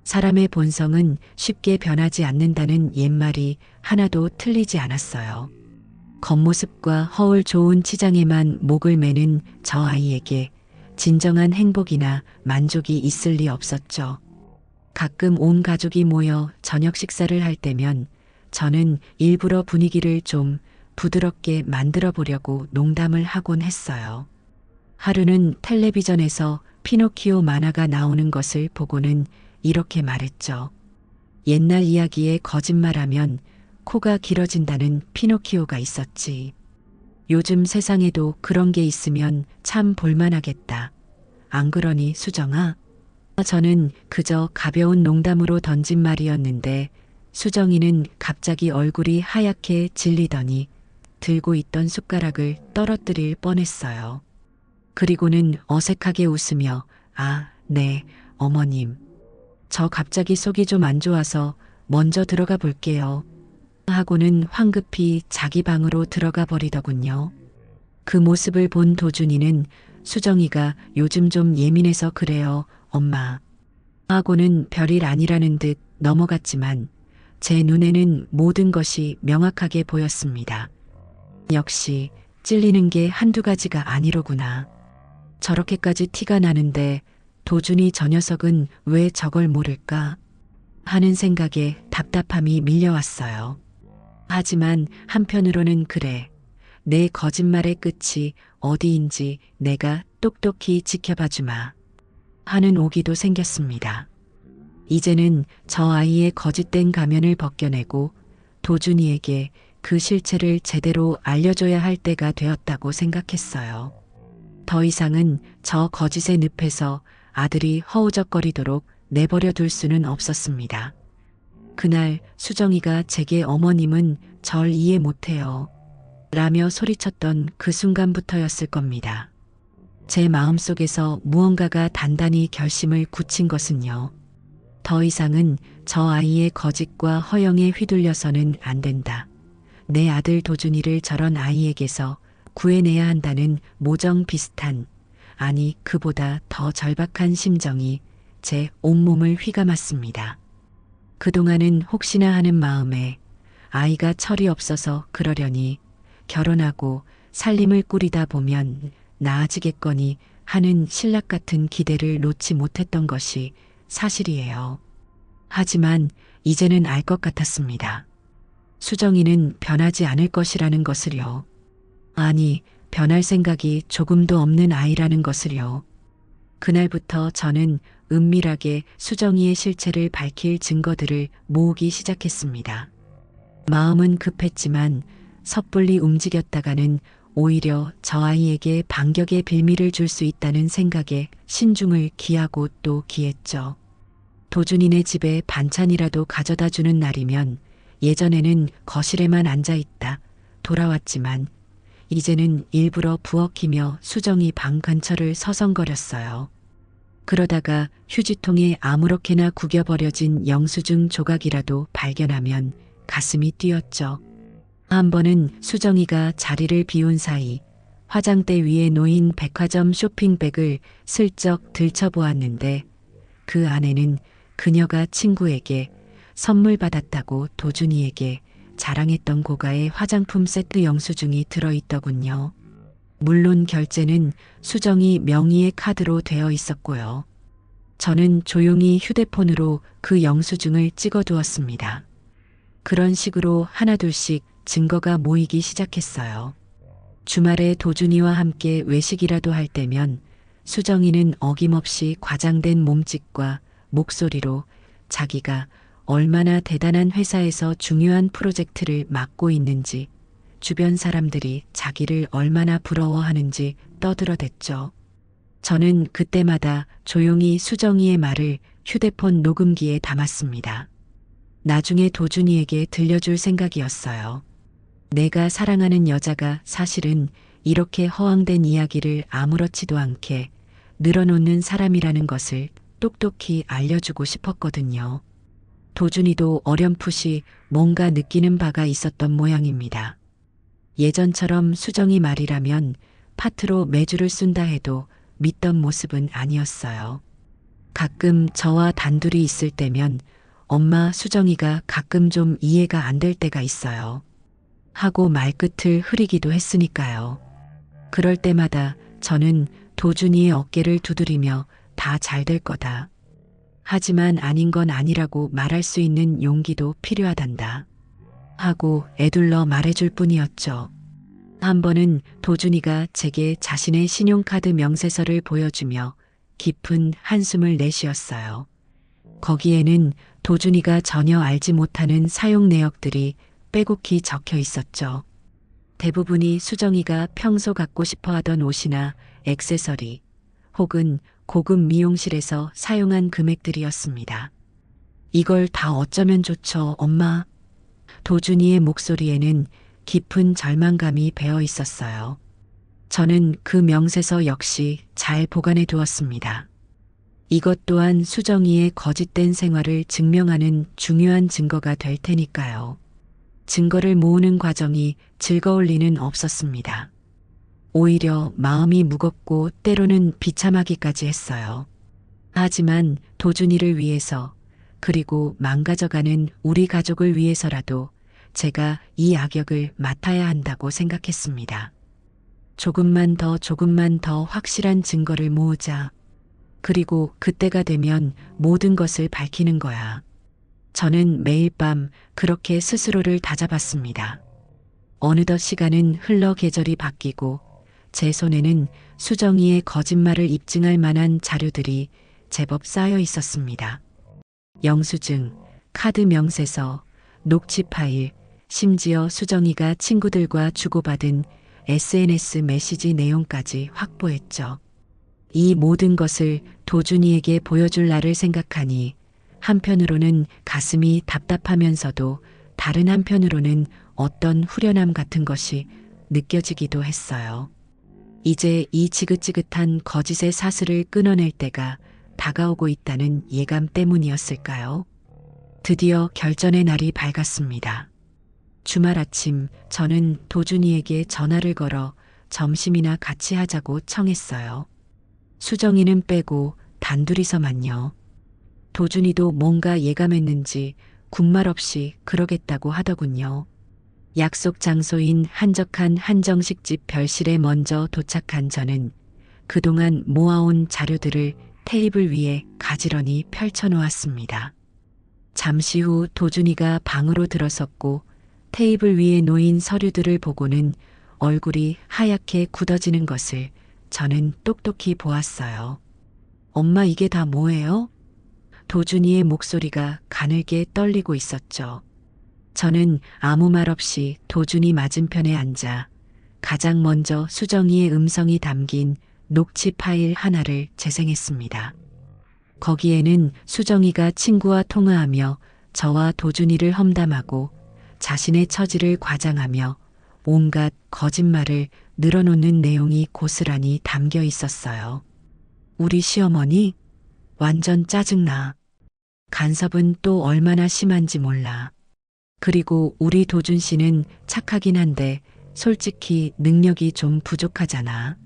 사람의 본성은 쉽게 변하지 않는다는 옛말이 하나도 틀리지 않았어요. 겉모습과 허울 좋은 치장에만 목을 매는 저 아이에게 진정한 행복이나 만족이 있을 리 없었죠. 가끔 온 가족이 모여 저녁 식사를 할 때면 저는 일부러 분위기를 좀 부드럽게 만들어 보려고 농담을 하곤 했어요. 하루는 텔레비전에서 피노키오 만화가 나오는 것을 보고는 이렇게 말했죠. 옛날 이야기에 거짓말하면 코가 길어진다는 피노키오가 있었지. 요즘 세상에도 그런 게 있으면 참 볼만하겠다. 안 그러니 수정아? 저는 그저 가벼운 농담으로 던진 말이었는데 수정이는 갑자기 얼굴이 하얗게 질리더니 들고 있던 숟가락을 떨어뜨릴 뻔했어요. 그리고는 어색하게 웃으며 아, 네, 어머님. 저 갑자기 속이 좀 안 좋아서 먼저 들어가 볼게요. 하고는 황급히 자기 방으로 들어가 버리더군요. 그 모습을 본 도준이는 수정이가 요즘 좀 예민해서 그래요, 엄마. 하고는 별일 아니라는 듯 넘어갔지만 제 눈에는 모든 것이 명확하게 보였습니다. 역시 찔리는 게 한두 가지가 아니로구나. 저렇게까지 티가 나는데 도준이 저 녀석은 왜 저걸 모를까 하는 생각에 답답함이 밀려왔어요. 하지만 한편으로는 그래. 내 거짓말의 끝이 어디인지 내가 똑똑히 지켜봐 주마 하는 오기도 생겼습니다. 이제는 저 아이의 거짓된 가면을 벗겨내고 도준이에게 그 실체를 제대로 알려줘야 할 때가 되었다고 생각했어요. 더 이상은 저 거짓의 늪에서 아들이 허우적거리도록 내버려 둘 수는 없었습니다. 그날 수정이가 제게 어머님은 절 이해 못해요. 라며 소리쳤던 그 순간부터였을 겁니다. 제 마음속에서 무언가가 단단히 결심을 굳힌 것은요. 더 이상은 저 아이의 거짓과 허영에 휘둘려서는 안 된다. 내 아들 도준이를 저런 아이에게서 구해내야 한다는 모정 비슷한, 아니 그보다 더 절박한 심정이 제 온몸을 휘감았습니다. 그동안은 혹시나 하는 마음에 아이가 철이 없어서 그러려니 결혼하고 살림을 꾸리다 보면 나아지겠거니 하는 신락 같은 기대를 놓지 못했던 것이 사실이에요. 하지만 이제는 알 것 같았습니다. 수정이는 변하지 않을 것이라는 것을요. 아니, 변할 생각이 조금도 없는 아이라는 것을요. 그날부터 저는 은밀하게 수정이의 실체를 밝힐 증거들을 모으기 시작했습니다. 마음은 급했지만 섣불리 움직였다가는 오히려 저 아이에게 반격의 빌미를 줄 수 있다는 생각에 신중을 기하고 또 기했죠. 도준이네 집에 반찬이라도 가져다 주는 날이면 예전에는 거실에만 앉아 있다 돌아왔지만 이제는 일부러 부엌이며 수정이 방 근처를 서성거렸어요. 그러다가 휴지통에 아무렇게나 구겨버려진 영수증 조각이라도 발견하면 가슴이 뛰었죠. 한 번은 수정이가 자리를 비운 사이 화장대 위에 놓인 백화점 쇼핑백을 슬쩍 들춰보았는데 그 안에는 그녀가 친구에게 선물 받았다고 도준이에게 자랑했던 고가의 화장품 세트 영수증이 들어있더군요. 물론 결제는 수정이 명의의 카드로 되어 있었고요. 저는 조용히 휴대폰으로 그 영수증을 찍어두었습니다. 그런 식으로 하나둘씩 증거가 모이기 시작했어요. 주말에 도준이와 함께 외식이라도 할 때면 수정이는 어김없이 과장된 몸짓과 목소리로 자기가 얼마나 대단한 회사에서 중요한 프로젝트를 맡고 있는지, 주변 사람들이 자기를 얼마나 부러워하는지 떠들어댔죠. 저는 그때마다 조용히 수정이의 말을 휴대폰 녹음기에 담았습니다. 나중에 도준이에게 들려줄 생각이었어요. 내가 사랑하는 여자가 사실은 이렇게 허황된 이야기를 아무렇지도 않게 늘어놓는 사람이라는 것을 똑똑히 알려주고 싶었거든요. 도준이도 어렴풋이 뭔가 느끼는 바가 있었던 모양입니다. 예전처럼 수정이 말이라면 파트로 매주를 쓴다 해도 믿던 모습은 아니었어요. 가끔 저와 단둘이 있을 때면 엄마 수정이가 가끔 좀 이해가 안 될 때가 있어요. 하고 말끝을 흐리기도 했으니까요. 그럴 때마다 저는 도준이의 어깨를 두드리며 다 잘 될 거다. 하지만 아닌 건 아니라고 말할 수 있는 용기도 필요하단다. 하고 애둘러 말해줄 뿐이었죠. 한 번은 도준이가 제게 자신의 신용카드 명세서를 보여주며 깊은 한숨을 내쉬었어요. 거기에는 도준이가 전혀 알지 못하는 사용 내역들이 빼곡히 적혀 있었죠. 대부분이 수정이가 평소 갖고 싶어 하던 옷이나 액세서리 혹은 고급 미용실에서 사용한 금액들이었습니다. 이걸 다 어쩌면 좋죠, 엄마. 도준이의 목소리에는 깊은 절망감이 배어 있었어요. 저는 그 명세서 역시 잘 보관해 두었습니다. 이것 또한 수정이의 거짓된 생활을 증명하는 중요한 증거가 될 테니까요. 증거를 모으는 과정이 즐거울 리는 없었습니다. 오히려 마음이 무겁고 때로는 비참하기까지 했어요. 하지만 도준이를 위해서 그리고 망가져가는 우리 가족을 위해서라도 제가 이 악역을 맡아야 한다고 생각했습니다. 조금만 더 확실한 증거를 모으자. 그리고 그때가 되면 모든 것을 밝히는 거야. 저는 매일 밤 그렇게 스스로를 다잡았습니다. 어느덧 시간은 흘러 계절이 바뀌고 제 손에는 수정이의 거짓말을 입증할 만한 자료들이 제법 쌓여 있었습니다. 영수증, 카드 명세서, 녹취 파일, 심지어 수정이가 친구들과 주고받은 SNS 메시지 내용까지 확보했죠. 이 모든 것을 도준이에게 보여줄 날을 생각하니 한편으로는 가슴이 답답하면서도 다른 한편으로는 어떤 후련함 같은 것이 느껴지기도 했어요. 이제 이 지긋지긋한 거짓의 사슬을 끊어낼 때가 다가오고 있다는 예감 때문이었을까요? 드디어 결전의 날이 밝았습니다. 주말 아침 저는 도준이에게 전화를 걸어 점심이나 같이 하자고 청했어요. 수정이는 빼고 단둘이서만요. 도준이도 뭔가 예감했는지 군말 없이 그러겠다고 하더군요. 약속 장소인 한적한 한정식집 별실에 먼저 도착한 저는 그동안 모아온 자료들을 테이블 위에 가지런히 펼쳐놓았습니다. 잠시 후 도준이가 방으로 들어섰고 테이블 위에 놓인 서류들을 보고는 얼굴이 하얗게 굳어지는 것을 저는 똑똑히 보았어요. 엄마 이게 다 뭐예요? 도준이의 목소리가 가늘게 떨리고 있었죠. 저는 아무 말 없이 도준이 맞은편에 앉아 가장 먼저 수정이의 음성이 담긴 녹취 파일 하나를 재생했습니다. 거기에는 수정이가 친구와 통화하며 저와 도준이를 험담하고 자신의 처지를 과장하며 온갖 거짓말을 늘어놓는 내용이 고스란히 담겨 있었어요. 우리 시어머니? 완전 짜증나. 간섭은 또 얼마나 심한지 몰라. 그리고 우리 도준 씨는 착하긴 한데 솔직히 능력이 좀 부족하잖아.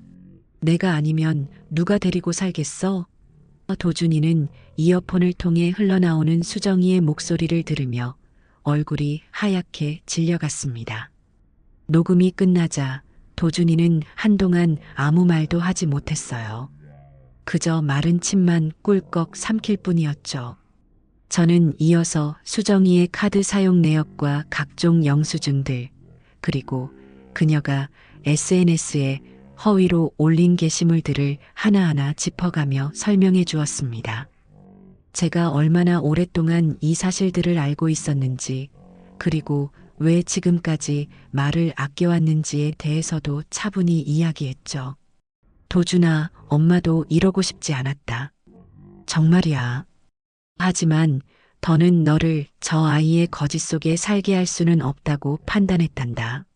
내가 아니면 누가 데리고 살겠어? 도준이는 이어폰을 통해 흘러나오는 수정이의 목소리를 들으며 얼굴이 하얗게 질려갔습니다. 녹음이 끝나자 도준이는 한동안 아무 말도 하지 못했어요. 그저 마른 침만 꿀꺽 삼킬 뿐이었죠. 저는 이어서 수정이의 카드 사용 내역과 각종 영수증들, 그리고 그녀가 SNS에 허위로 올린 게시물들을 하나하나 짚어가며 설명해 주었습니다. 제가 얼마나 오랫동안 이 사실들을 알고 있었는지, 그리고 왜 지금까지 말을 아껴왔는지에 대해서도 차분히 이야기했죠. 도준아, 엄마도 이러고 싶지 않았다. 정말이야. 하지만 더는 너를 저 아이의 거짓 속에 살게 할 수는 없다고 판단했단다.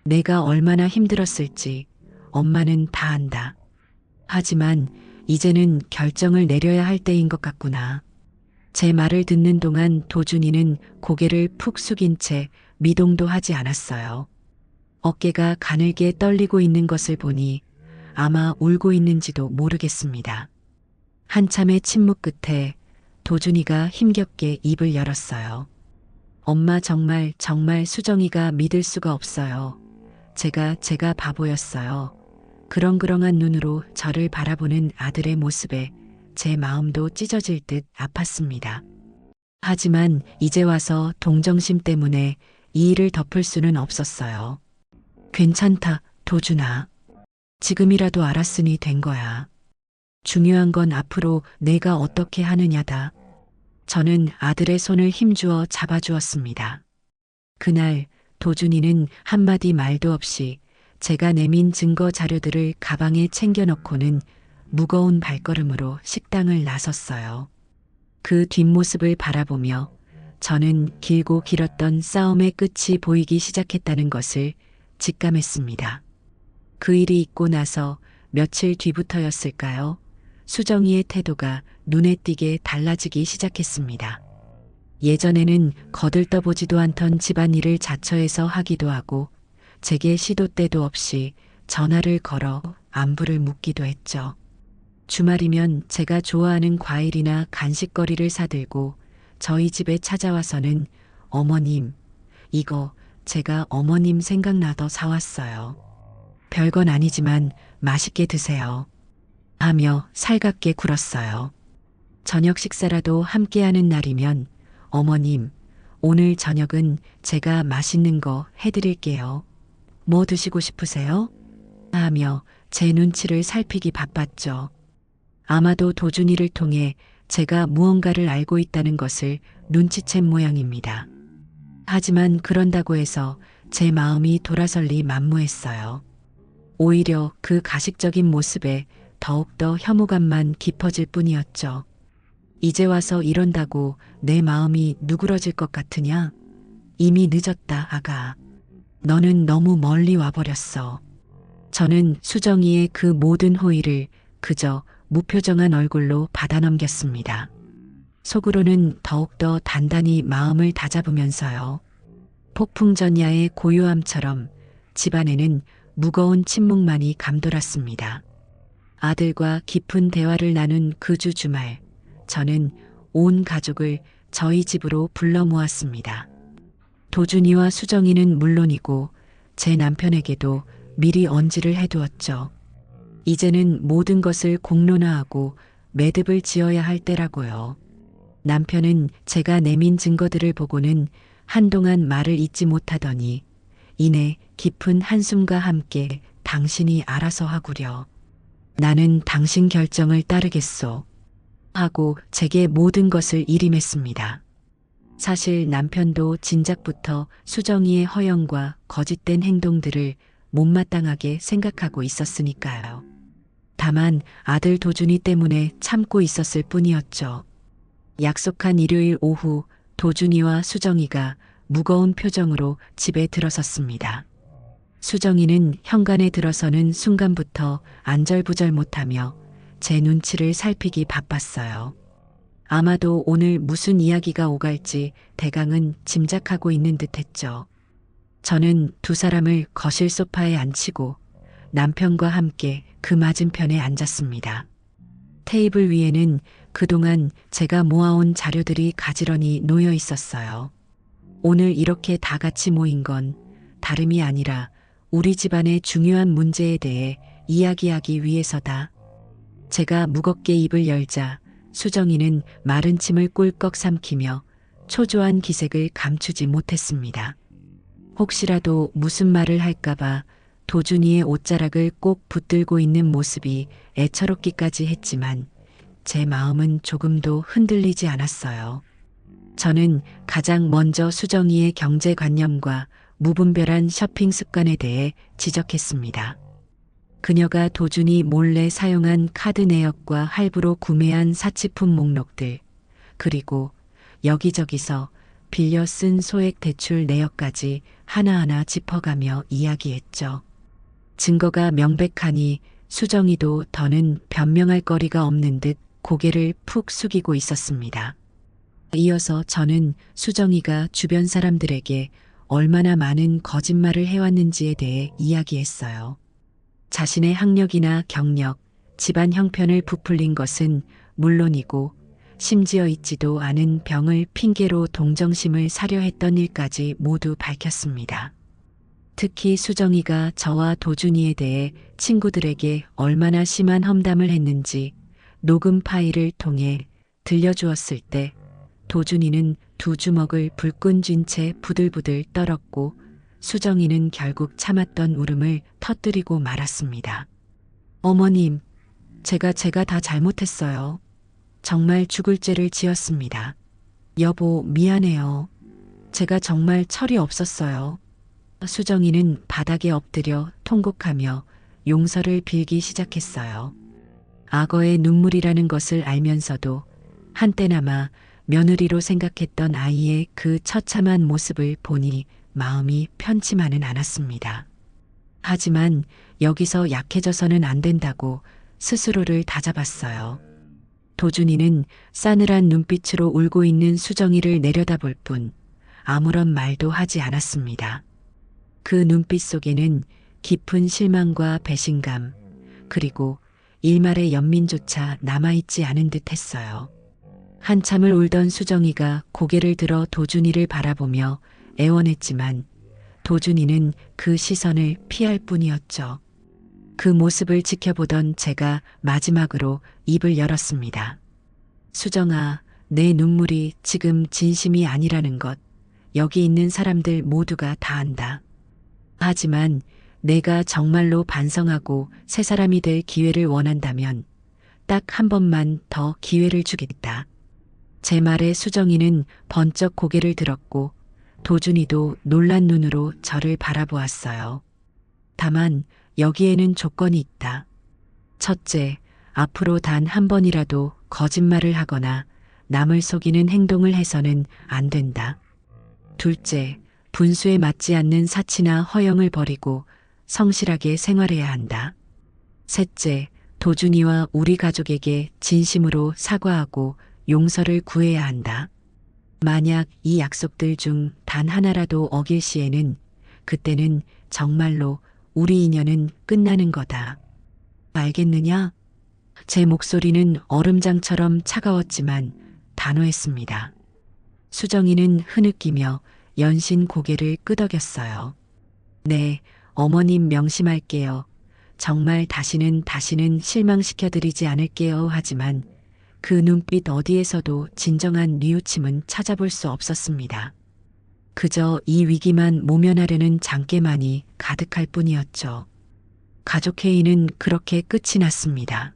내가 얼마나 힘들었을지 엄마는 다 안다. 하지만 이제는 결정을 내려야 할 때인 것 같구나. 제 말을 듣는 동안 도준이는 고개를 푹 숙인 채 미동도 하지 않았어요. 어깨가 가늘게 떨리고 있는 것을 보니 아마 울고 있는지도 모르겠습니다. 한참의 침묵 끝에 도준이가 힘겹게 입을 열었어요. 엄마, 정말 수정이가 믿을 수가 없어요. 제가 바보였어요. 그렁그렁한 눈으로 저를 바라보는 아들의 모습에 제 마음도 찢어질 듯 아팠습니다. 하지만 이제 와서 동정심 때문에 이 일을 덮을 수는 없었어요. 괜찮다, 도준아. 지금이라도 알았으니 된 거야. 중요한 건 앞으로 내가 어떻게 하느냐다. 저는 아들의 손을 힘주어 잡아주었습니다. 그날 도준이는 한마디 말도 없이 제가 내민 증거 자료들을 가방에 챙겨넣고는 무거운 발걸음으로 식당을 나섰어요. 그 뒷모습을 바라보며 저는 길고 길었던 싸움의 끝이 보이기 시작했다는 것을 직감했습니다. 그 일이 있고 나서 며칠 뒤부터였을까요? 수정이의 태도가 눈에 띄게 달라지기 시작했습니다. 예전에는 거들떠보지도 않던 집안일을 자처해서 하기도 하고 제게 시도 때도 없이 전화를 걸어 안부를 묻기도 했죠. 주말이면 제가 좋아하는 과일이나 간식거리를 사들고 저희 집에 찾아와서는 어머님, 이거 제가 어머님 생각나서 사왔어요. 별건 아니지만 맛있게 드세요. 하며 살갑게 굴었어요. 저녁 식사라도 함께하는 날이면 어머님, 오늘 저녁은 제가 맛있는 거 해드릴게요. 뭐 드시고 싶으세요? 하며 제 눈치를 살피기 바빴죠. 아마도 도준이를 통해 제가 무언가를 알고 있다는 것을 눈치챈 모양입니다. 하지만 그런다고 해서 제 마음이 돌아설 리 만무했어요. 오히려 그 가식적인 모습에 더욱더 혐오감만 깊어질 뿐이었죠. 이제 와서 이런다고 내 마음이 누그러질 것 같으냐? 이미 늦었다, 아가. 너는 너무 멀리 와버렸어. 저는 수정이의 그 모든 호의를 그저 무표정한 얼굴로 받아넘겼습니다. 속으로는 더욱더 단단히 마음을 다잡으면서요. 폭풍전야의 고요함처럼 집안에는 무거운 침묵만이 감돌았습니다. 아들과 깊은 대화를 나눈 그 주 주말, 저는 온 가족을 저희 집으로 불러 모았습니다. 도준이와 수정이는 물론이고 제 남편에게도 미리 언지를 해두었죠. 이제는 모든 것을 공론화하고 매듭을 지어야 할 때라고요. 남편은 제가 내민 증거들을 보고는 한동안 말을 잇지 못하더니 이내 깊은 한숨과 함께 당신이 알아서 하구려. 나는 당신 결정을 따르겠소. 하고 제게 모든 것을 일임했습니다. 사실 남편도 진작부터 수정이의 허영과 거짓된 행동들을 못마땅하게 생각하고 있었으니까요. 다만 아들 도준이 때문에 참고 있었을 뿐이었죠. 약속한 일요일 오후 도준이와 수정이가 무거운 표정으로 집에 들어섰습니다. 수정이는 현관에 들어서는 순간부터 안절부절 못하며 제 눈치를 살피기 바빴어요. 아마도 오늘 무슨 이야기가 오갈지 대강은 짐작하고 있는 듯했죠. 저는 두 사람을 거실 소파에 앉히고 남편과 함께 그 맞은편에 앉았습니다. 테이블 위에는 그동안 제가 모아온 자료들이 가지런히 놓여 있었어요. 오늘 이렇게 다 같이 모인 건 다름이 아니라 우리 집안의 중요한 문제에 대해 이야기하기 위해서다. 제가 무겁게 입을 열자 수정이는 마른 침을 꿀꺽 삼키며 초조한 기색을 감추지 못했습니다. 혹시라도 무슨 말을 할까봐 도준이의 옷자락을 꼭 붙들고 있는 모습이 애처롭기까지 했지만 제 마음은 조금도 흔들리지 않았어요. 저는 가장 먼저 수정이의 경제관념과 무분별한 쇼핑 습관에 대해 지적했습니다. 그녀가 도준이 몰래 사용한 카드 내역과 할부로 구매한 사치품 목록들, 그리고 여기저기서 빌려 쓴 소액 대출 내역까지 하나하나 짚어가며 이야기했죠. 증거가 명백하니 수정이도 더는 변명할 거리가 없는 듯 고개를 푹 숙이고 있었습니다. 이어서 저는 수정이가 주변 사람들에게 얼마나 많은 거짓말을 해왔는지에 대해 이야기했어요. 자신의 학력이나 경력, 집안 형편을 부풀린 것은 물론이고 심지어 있지도 않은 병을 핑계로 동정심을 사려 했던 일까지 모두 밝혔습니다. 특히 수정이가 저와 도준이에 대해 친구들에게 얼마나 심한 험담을 했는지 녹음 파일을 통해 들려주었을 때 도준이는 두 주먹을 불끈 쥔 채 부들부들 떨었고 수정이는 결국 참았던 울음을 터뜨리고 말았습니다. 어머님, 제가 다 잘못했어요. 정말 죽을 죄를 지었습니다. 여보, 미안해요. 제가 정말 철이 없었어요. 수정이는 바닥에 엎드려 통곡하며 용서를 빌기 시작했어요. 악어의 눈물이라는 것을 알면서도 한때나마 며느리로 생각했던 아이의 그 처참한 모습을 보니 마음이 편치만은 않았습니다. 하지만 여기서 약해져서는 안 된다고 스스로를 다잡았어요. 도준이는 싸늘한 눈빛으로 울고 있는 수정이를 내려다볼 뿐 아무런 말도 하지 않았습니다. 그 눈빛 속에는 깊은 실망과 배신감, 그리고 일말의 연민조차 남아있지 않은 듯 했어요. 한참을 울던 수정이가 고개를 들어 도준이를 바라보며 애원했지만 도준이는 그 시선을 피할 뿐이었죠. 그 모습을 지켜보던 제가 마지막으로 입을 열었습니다. 수정아, 내 눈물이 지금 진심이 아니라는 것, 여기 있는 사람들 모두가 다 안다. 하지만 내가 정말로 반성하고 새 사람이 될 기회를 원한다면 딱 한 번만 더 기회를 주겠다. 제 말에 수정이는 번쩍 고개를 들었고 도준이도 놀란 눈으로 저를 바라보았어요. 다만 여기에는 조건이 있다. 첫째, 앞으로 단 한 번이라도 거짓말을 하거나 남을 속이는 행동을 해서는 안 된다. 둘째, 분수에 맞지 않는 사치나 허영을 버리고 성실하게 생활해야 한다. 셋째, 도준이와 우리 가족에게 진심으로 사과하고 용서를 구해야 한다. 만약 이 약속들 중 단 하나라도 어길 시에는 그때는 정말로 우리 인연은 끝나는 거다. 알겠느냐? 제 목소리는 얼음장처럼 차가웠지만 단호했습니다. 수정이는 흐느끼며 연신 고개를 끄덕였어요. 네, 어머님 명심할게요. 정말 다시는 실망시켜드리지 않을게요. 하지만 그 눈빛 어디에서도 진정한 뉘우침은 찾아볼 수 없었습니다. 그저 이 위기만 모면하려는 장깨만이 가득할 뿐이었죠. 가족회의는 그렇게 끝이 났습니다.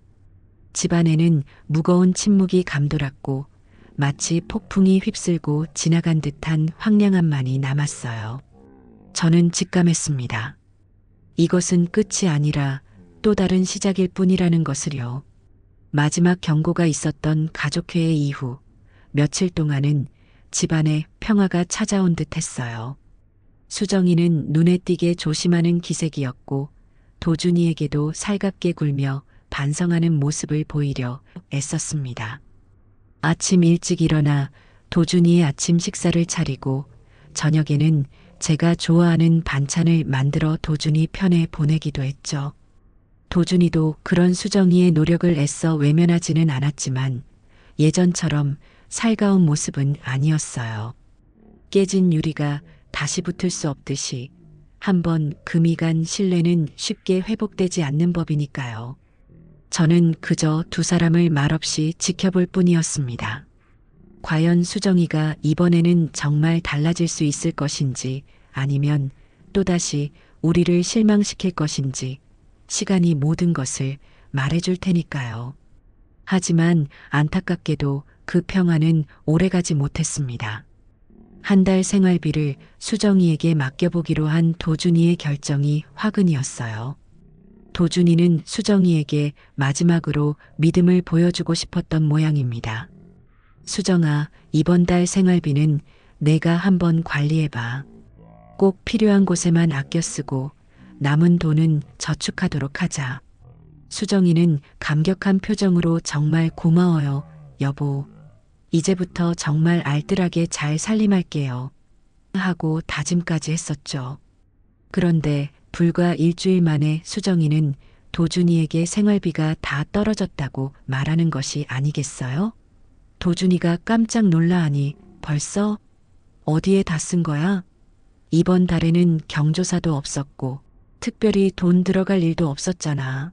집안에는 무거운 침묵이 감돌았고 마치 폭풍이 휩쓸고 지나간 듯한 황량함만이 남았어요. 저는 직감했습니다. 이것은 끝이 아니라 또 다른 시작일 뿐이라는 것을요. 마지막 경고가 있었던 가족회의 이후 며칠 동안은 집안에 평화가 찾아온 듯 했어요. 수정이는 눈에 띄게 조심하는 기색이었고 도준이에게도 살갑게 굴며 반성하는 모습을 보이려 애썼습니다. 아침 일찍 일어나 도준이의 아침 식사를 차리고 저녁에는 제가 좋아하는 반찬을 만들어 도준이 편에 보내기도 했죠. 도준이도 그런 수정이의 노력을 애써 외면하지는 않았지만 예전처럼 살가운 모습은 아니었어요. 깨진 유리가 다시 붙을 수 없듯이 한번 금이 간 신뢰는 쉽게 회복되지 않는 법이니까요. 저는 그저 두 사람을 말없이 지켜볼 뿐이었습니다. 과연 수정이가 이번에는 정말 달라질 수 있을 것인지 아니면 또다시 우리를 실망시킬 것인지 시간이 모든 것을 말해줄 테니까요. 하지만 안타깝게도 그 평화는 오래가지 못했습니다. 한 달 생활비를 수정이에게 맡겨보기로 한 도준이의 결정이 화근이었어요. 도준이는 수정이에게 마지막으로 믿음을 보여주고 싶었던 모양입니다. 수정아, 이번 달 생활비는 내가 한번 관리해봐. 꼭 필요한 곳에만 아껴 쓰고 남은 돈은 저축하도록 하자. 수정이는 감격한 표정으로 정말 고마워요, 여보. 이제부터 정말 알뜰하게 잘 살림할게요. 하고 다짐까지 했었죠. 그런데 불과 일주일 만에 수정이는 도준이에게 생활비가 다 떨어졌다고 말하는 것이 아니겠어요? 도준이가 깜짝 놀라하니 벌써? 어디에 다 쓴 거야? 이번 달에는 경조사도 없었고 특별히 돈 들어갈 일도 없었잖아.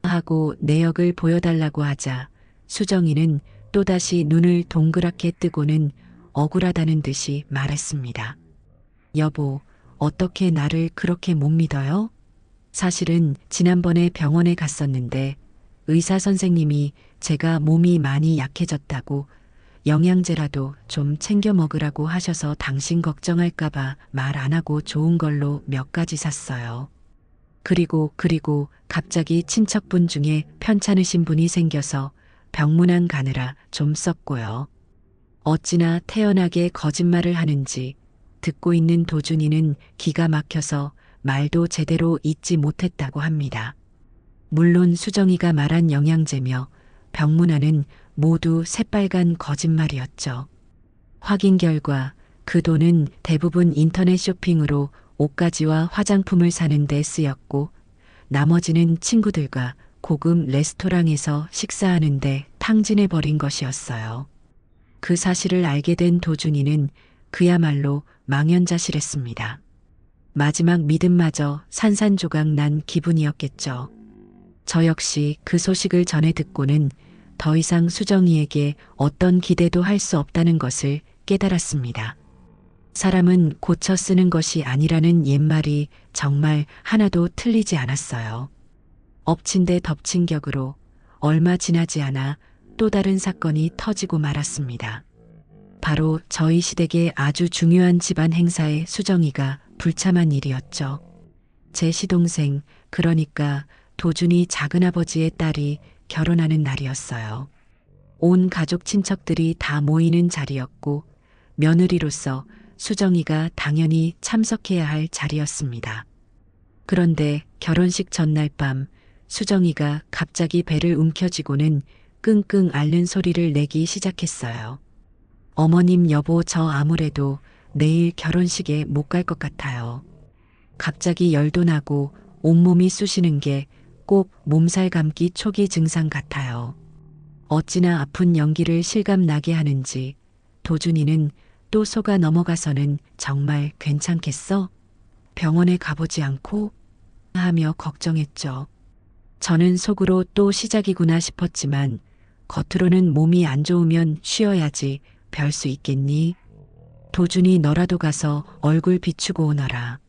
하고 내역을 보여달라고 하자 수정이는 또다시 눈을 동그랗게 뜨고는 억울하다는 듯이 말했습니다. 여보, 어떻게 나를 그렇게 못 믿어요? 사실은 지난번에 병원에 갔었는데 의사 선생님이 제가 몸이 많이 약해졌다고 영양제라도 좀 챙겨 먹으라고 하셔서 당신 걱정할까봐 말 안 하고 좋은 걸로 몇 가지 샀어요. 그리고 갑자기 친척분 중에 편찮으신 분이 생겨서 병문안 가느라 좀 썼고요. 어찌나 태연하게 거짓말을 하는지 듣고 있는 도준이는 기가 막혀서 말도 제대로 잊지 못했다고 합니다. 물론 수정이가 말한 영양제며 병문안은 모두 새빨간 거짓말이었죠. 확인 결과 그 돈은 대부분 인터넷 쇼핑으로 옷가지와 화장품을 사는 데 쓰였고 나머지는 친구들과 고급 레스토랑에서 식사하는데 탕진해 버린 것이었어요. 그 사실을 알게 된 도준이는 그야말로 망연자실했습니다. 마지막 믿음마저 산산조각 난 기분이었겠죠. 저 역시 그 소식을 전해 듣고는 더 이상 수정이에게 어떤 기대도 할 수 없다는 것을 깨달았습니다. 사람은 고쳐 쓰는 것이 아니라는 옛말이 정말 하나도 틀리지 않았어요. 엎친 데 덮친 격으로 얼마 지나지 않아 또 다른 사건이 터지고 말았습니다. 바로 저희 시댁의 아주 중요한 집안 행사에 수정이가 불참한 일이었죠. 제 시동생, 그러니까 도준이 작은아버지의 딸이 결혼하는 날이었어요. 온 가족 친척들이 다 모이는 자리였고 며느리로서 수정이가 당연히 참석해야 할 자리였습니다. 그런데 결혼식 전날 밤 수정이가 갑자기 배를 움켜쥐고는 끙끙 앓는 소리를 내기 시작했어요. 어머님, 여보, 저 아무래도 내일 결혼식에 못 갈 것 같아요. 갑자기 열도 나고 온몸이 쑤시는 게 꼭 몸살 감기 초기 증상 같아요. 어찌나 아픈 연기를 실감나게 하는지 도준이는 또 속아 넘어가서는 정말 괜찮겠어? 병원에 가보지 않고? 하며 걱정했죠. 저는 속으로 또 시작이구나 싶었지만 겉으로는 몸이 안 좋으면 쉬어야지 별 수 있겠니? 도준이 너라도 가서 얼굴 비추고 오너라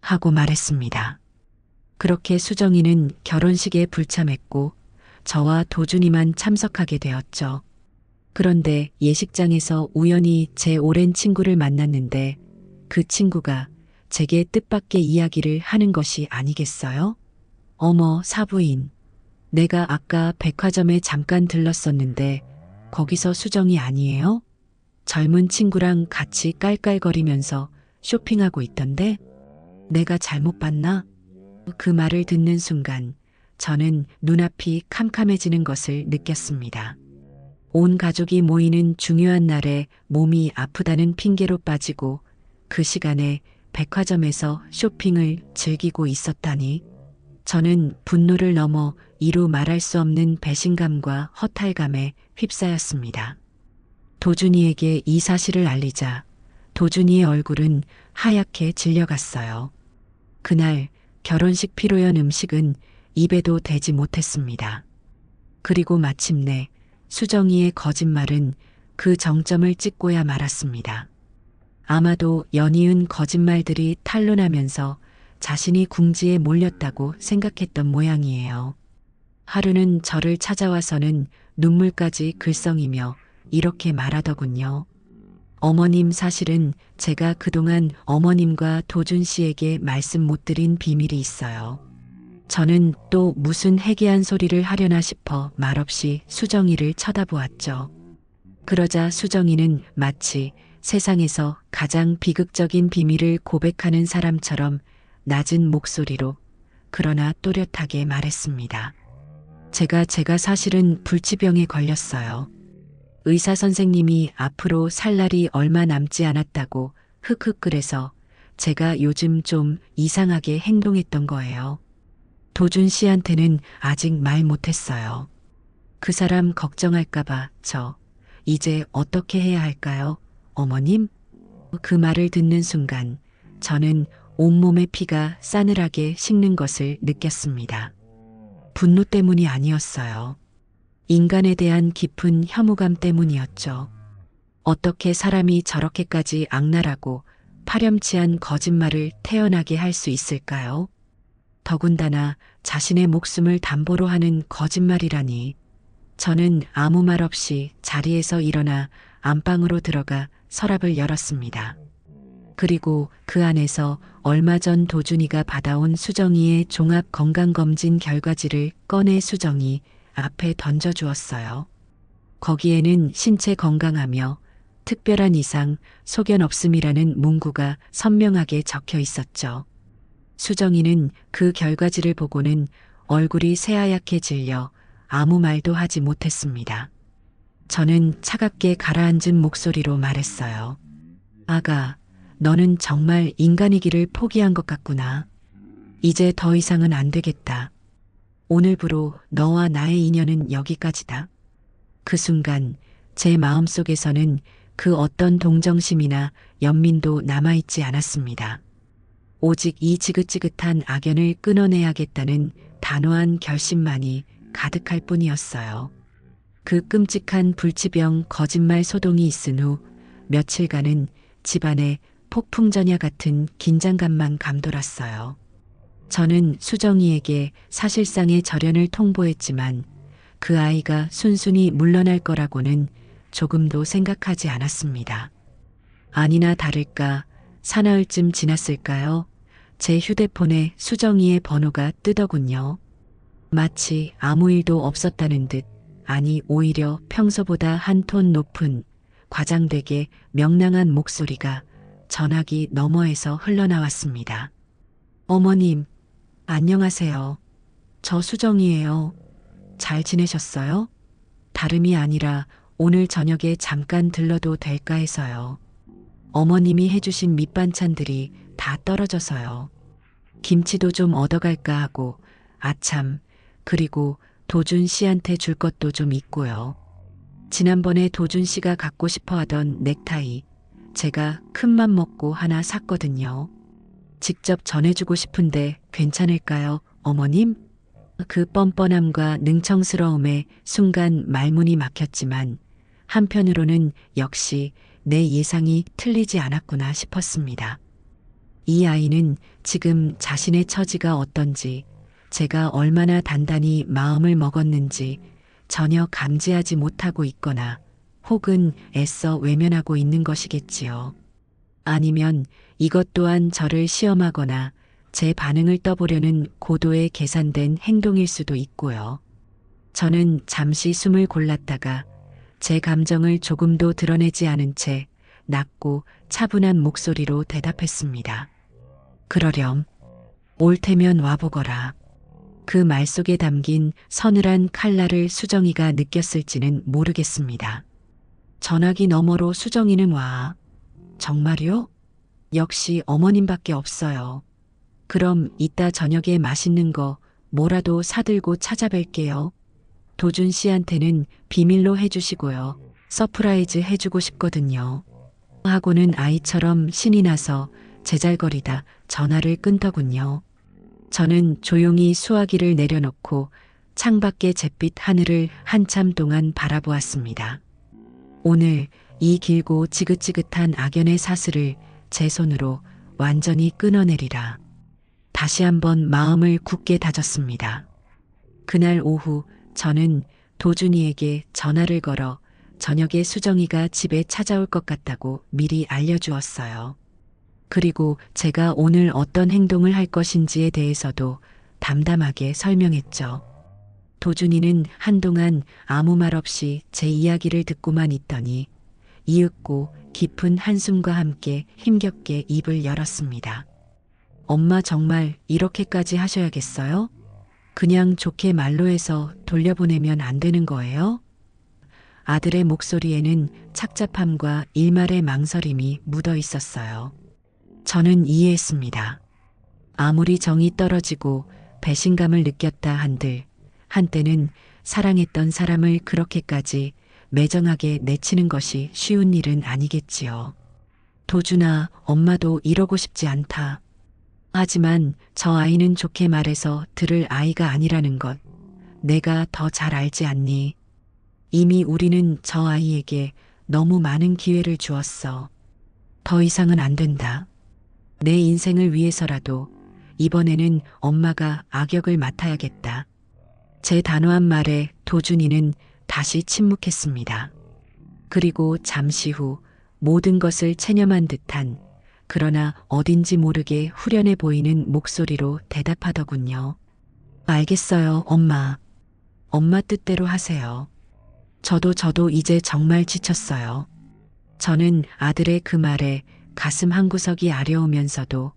하고 말했습니다. 그렇게 수정이는 결혼식에 불참했고 저와 도준이만 참석하게 되었죠. 그런데 예식장에서 우연히 제 오랜 친구를 만났는데 그 친구가 제게 뜻밖의 이야기를 하는 것이 아니겠어요? 어머, 사부인. 내가 아까 백화점에 잠깐 들렀었는데 거기서 수정이 아니에요? 젊은 친구랑 같이 깔깔거리면서 쇼핑하고 있던데 내가 잘못 봤나? 그 말을 듣는 순간 저는 눈앞이 캄캄해지는 것을 느꼈습니다. 온 가족이 모이는 중요한 날에 몸이 아프다는 핑계로 빠지고 그 시간에 백화점에서 쇼핑을 즐기고 있었다니. 저는 분노를 넘어 이루 말할 수 없는 배신감과 허탈감에 휩싸였습니다. 도준이에게 이 사실을 알리자 도준이의 얼굴은 하얗게 질려갔어요. 그날 결혼식 피로연 음식은 입에도 대지 못했습니다. 그리고 마침내 수정이의 거짓말은 그 정점을 찍고야 말았습니다. 아마도 연이은 거짓말들이 탄로나면서 자신이 궁지에 몰렸다고 생각했던 모양이에요. 하루는 저를 찾아와서는 눈물까지 글썽이며 이렇게 말하더군요. 어머님, 사실은 제가 그동안 어머님과 도준 씨에게 말씀 못 드린 비밀이 있어요. 저는 또 무슨 해괴한 소리를 하려나 싶어 말없이 수정이를 쳐다보았죠. 그러자 수정이는 마치 세상에서 가장 비극적인 비밀을 고백하는 사람처럼 낮은 목소리로 그러나 또렷하게 말했습니다. 제가 사실은 불치병에 걸렸어요. 의사 선생님이 앞으로 살 날이 얼마 남지 않았다고 흑흑거려서 제가 요즘 좀 이상하게 행동했던 거예요. 도준 씨한테는 아직 말 못했어요. 그 사람 걱정할까봐 저 이제 어떻게 해야 할까요, 어머님? 그 말을 듣는 순간 저는 온몸의 피가 싸늘하게 식는 것을 느꼈습니다. 분노 때문이 아니었어요. 인간에 대한 깊은 혐오감 때문이었죠. 어떻게 사람이 저렇게까지 악랄하고 파렴치한 거짓말을 태어나게 할 수 있을까요? 더군다나 자신의 목숨을 담보로 하는 거짓말이라니. 저는 아무 말 없이 자리에서 일어나 안방으로 들어가 서랍을 열었습니다. 그리고 그 안에서 얼마 전 도준이가 받아온 수정이의 종합 건강검진 결과지를 꺼내 수정이 앞에 던져주었어요. 거기에는 신체 건강하며 특별한 이상, 소견 없음이라는 문구가 선명하게 적혀 있었죠. 수정이는 그 결과지를 보고는 얼굴이 새하얗게 질려 아무 말도 하지 못했습니다. 저는 차갑게 가라앉은 목소리로 말했어요. 아가, 너는 정말 인간이기를 포기한 것 같구나. 이제 더 이상은 안 되겠다. 오늘부로 너와 나의 인연은 여기까지다. 그 순간 제 마음속에서는 그 어떤 동정심이나 연민도 남아있지 않았습니다. 오직 이 지긋지긋한 악연을 끊어내야겠다는 단호한 결심만이 가득할 뿐이었어요. 그 끔찍한 불치병 거짓말 소동이 있은 후 며칠간은 집안에 폭풍전야 같은 긴장감만 감돌았어요. 저는 수정이에게 사실상의 절연을 통보했지만 그 아이가 순순히 물러날 거라고는 조금도 생각하지 않았습니다. 아니나 다를까 사나흘쯤 지났을까요? 제 휴대폰에 수정이의 번호가 뜨더군요. 마치 아무 일도 없었다는 듯, 아니 오히려 평소보다 한 톤 높은 과장되게 명랑한 목소리가 전화기 너머에서 흘러나왔습니다. 어머님, 안녕하세요. 저 수정이에요. 잘 지내셨어요? 다름이 아니라 오늘 저녁에 잠깐 들러도 될까 해서요. 어머님이 해주신 밑반찬들이 다 떨어져서요. 김치도 좀 얻어갈까 하고, 아참, 그리고 도준 씨한테 줄 것도 좀 있고요. 지난번에 도준 씨가 갖고 싶어 하던 넥타이, 제가 큰맘 먹고 하나 샀거든요. 직접 전해주고 싶은데 괜찮을까요, 어머님? 그 뻔뻔함과 능청스러움에 순간 말문이 막혔지만 한편으로는 역시 내 예상이 틀리지 않았구나 싶었습니다. 이 아이는 지금 자신의 처지가 어떤지, 제가 얼마나 단단히 마음을 먹었는지 전혀 감지하지 못하고 있거나 혹은 애써 외면하고 있는 것이겠지요. 아니면 이것 또한 저를 시험하거나 제 반응을 떠보려는 고도의 계산된 행동일 수도 있고요. 저는 잠시 숨을 골랐다가 제 감정을 조금도 드러내지 않은 채 낮고 차분한 목소리로 대답했습니다. 그러렴. 올 테면 와보거라. 그 말 속에 담긴 서늘한 칼날을 수정이가 느꼈을지는 모르겠습니다. 전화기 너머로 수정이는 와. 정말요? 역시 어머님밖에 없어요. 그럼 이따 저녁에 맛있는 거 뭐라도 사들고 찾아뵐게요. 도준 씨한테는 비밀로 해주시고요. 서프라이즈 해주고 싶거든요. 하고는 아이처럼 신이 나서 제잘거리다 전화를 끊더군요. 저는 조용히 수화기를 내려놓고 창밖의 잿빛 하늘을 한참 동안 바라보았습니다. 오늘 이 길고 지긋지긋한 악연의 사슬을 제 손으로 완전히 끊어내리라. 다시 한번 마음을 굳게 다졌습니다. 그날 오후 저는 도준이에게 전화를 걸어 저녁에 수정이가 집에 찾아올 것 같다고 미리 알려주었어요. 그리고 제가 오늘 어떤 행동을 할 것인지에 대해서도 담담하게 설명했죠. 도준이는 한동안 아무 말 없이 제 이야기를 듣고만 있더니 이윽고 깊은 한숨과 함께 힘겹게 입을 열었습니다. 엄마 정말 이렇게까지 하셔야겠어요? 그냥 좋게 말로 해서 돌려보내면 안 되는 거예요? 아들의 목소리에는 착잡함과 일말의 망설임이 묻어 있었어요. 저는 이해했습니다. 아무리 정이 떨어지고 배신감을 느꼈다 한들 한때는 사랑했던 사람을 그렇게까지 매정하게 내치는 것이 쉬운 일은 아니겠지요. 도준아, 엄마도 이러고 싶지 않다. 하지만 저 아이는 좋게 말해서 들을 아이가 아니라는 것 내가 더 잘 알지 않니? 이미 우리는 저 아이에게 너무 많은 기회를 주었어. 더 이상은 안 된다. 내 인생을 위해서라도 이번에는 엄마가 악역을 맡아야겠다. 제 단호한 말에 도준이는 다시 침묵했습니다. 그리고 잠시 후 모든 것을 체념한 듯한 그러나 어딘지 모르게 후련해 보이는 목소리로 대답하더군요. 알겠어요, 엄마. 엄마 뜻대로 하세요. 저도 이제 정말 지쳤어요. 저는 아들의 그 말에 가슴 한구석이 아려오면서도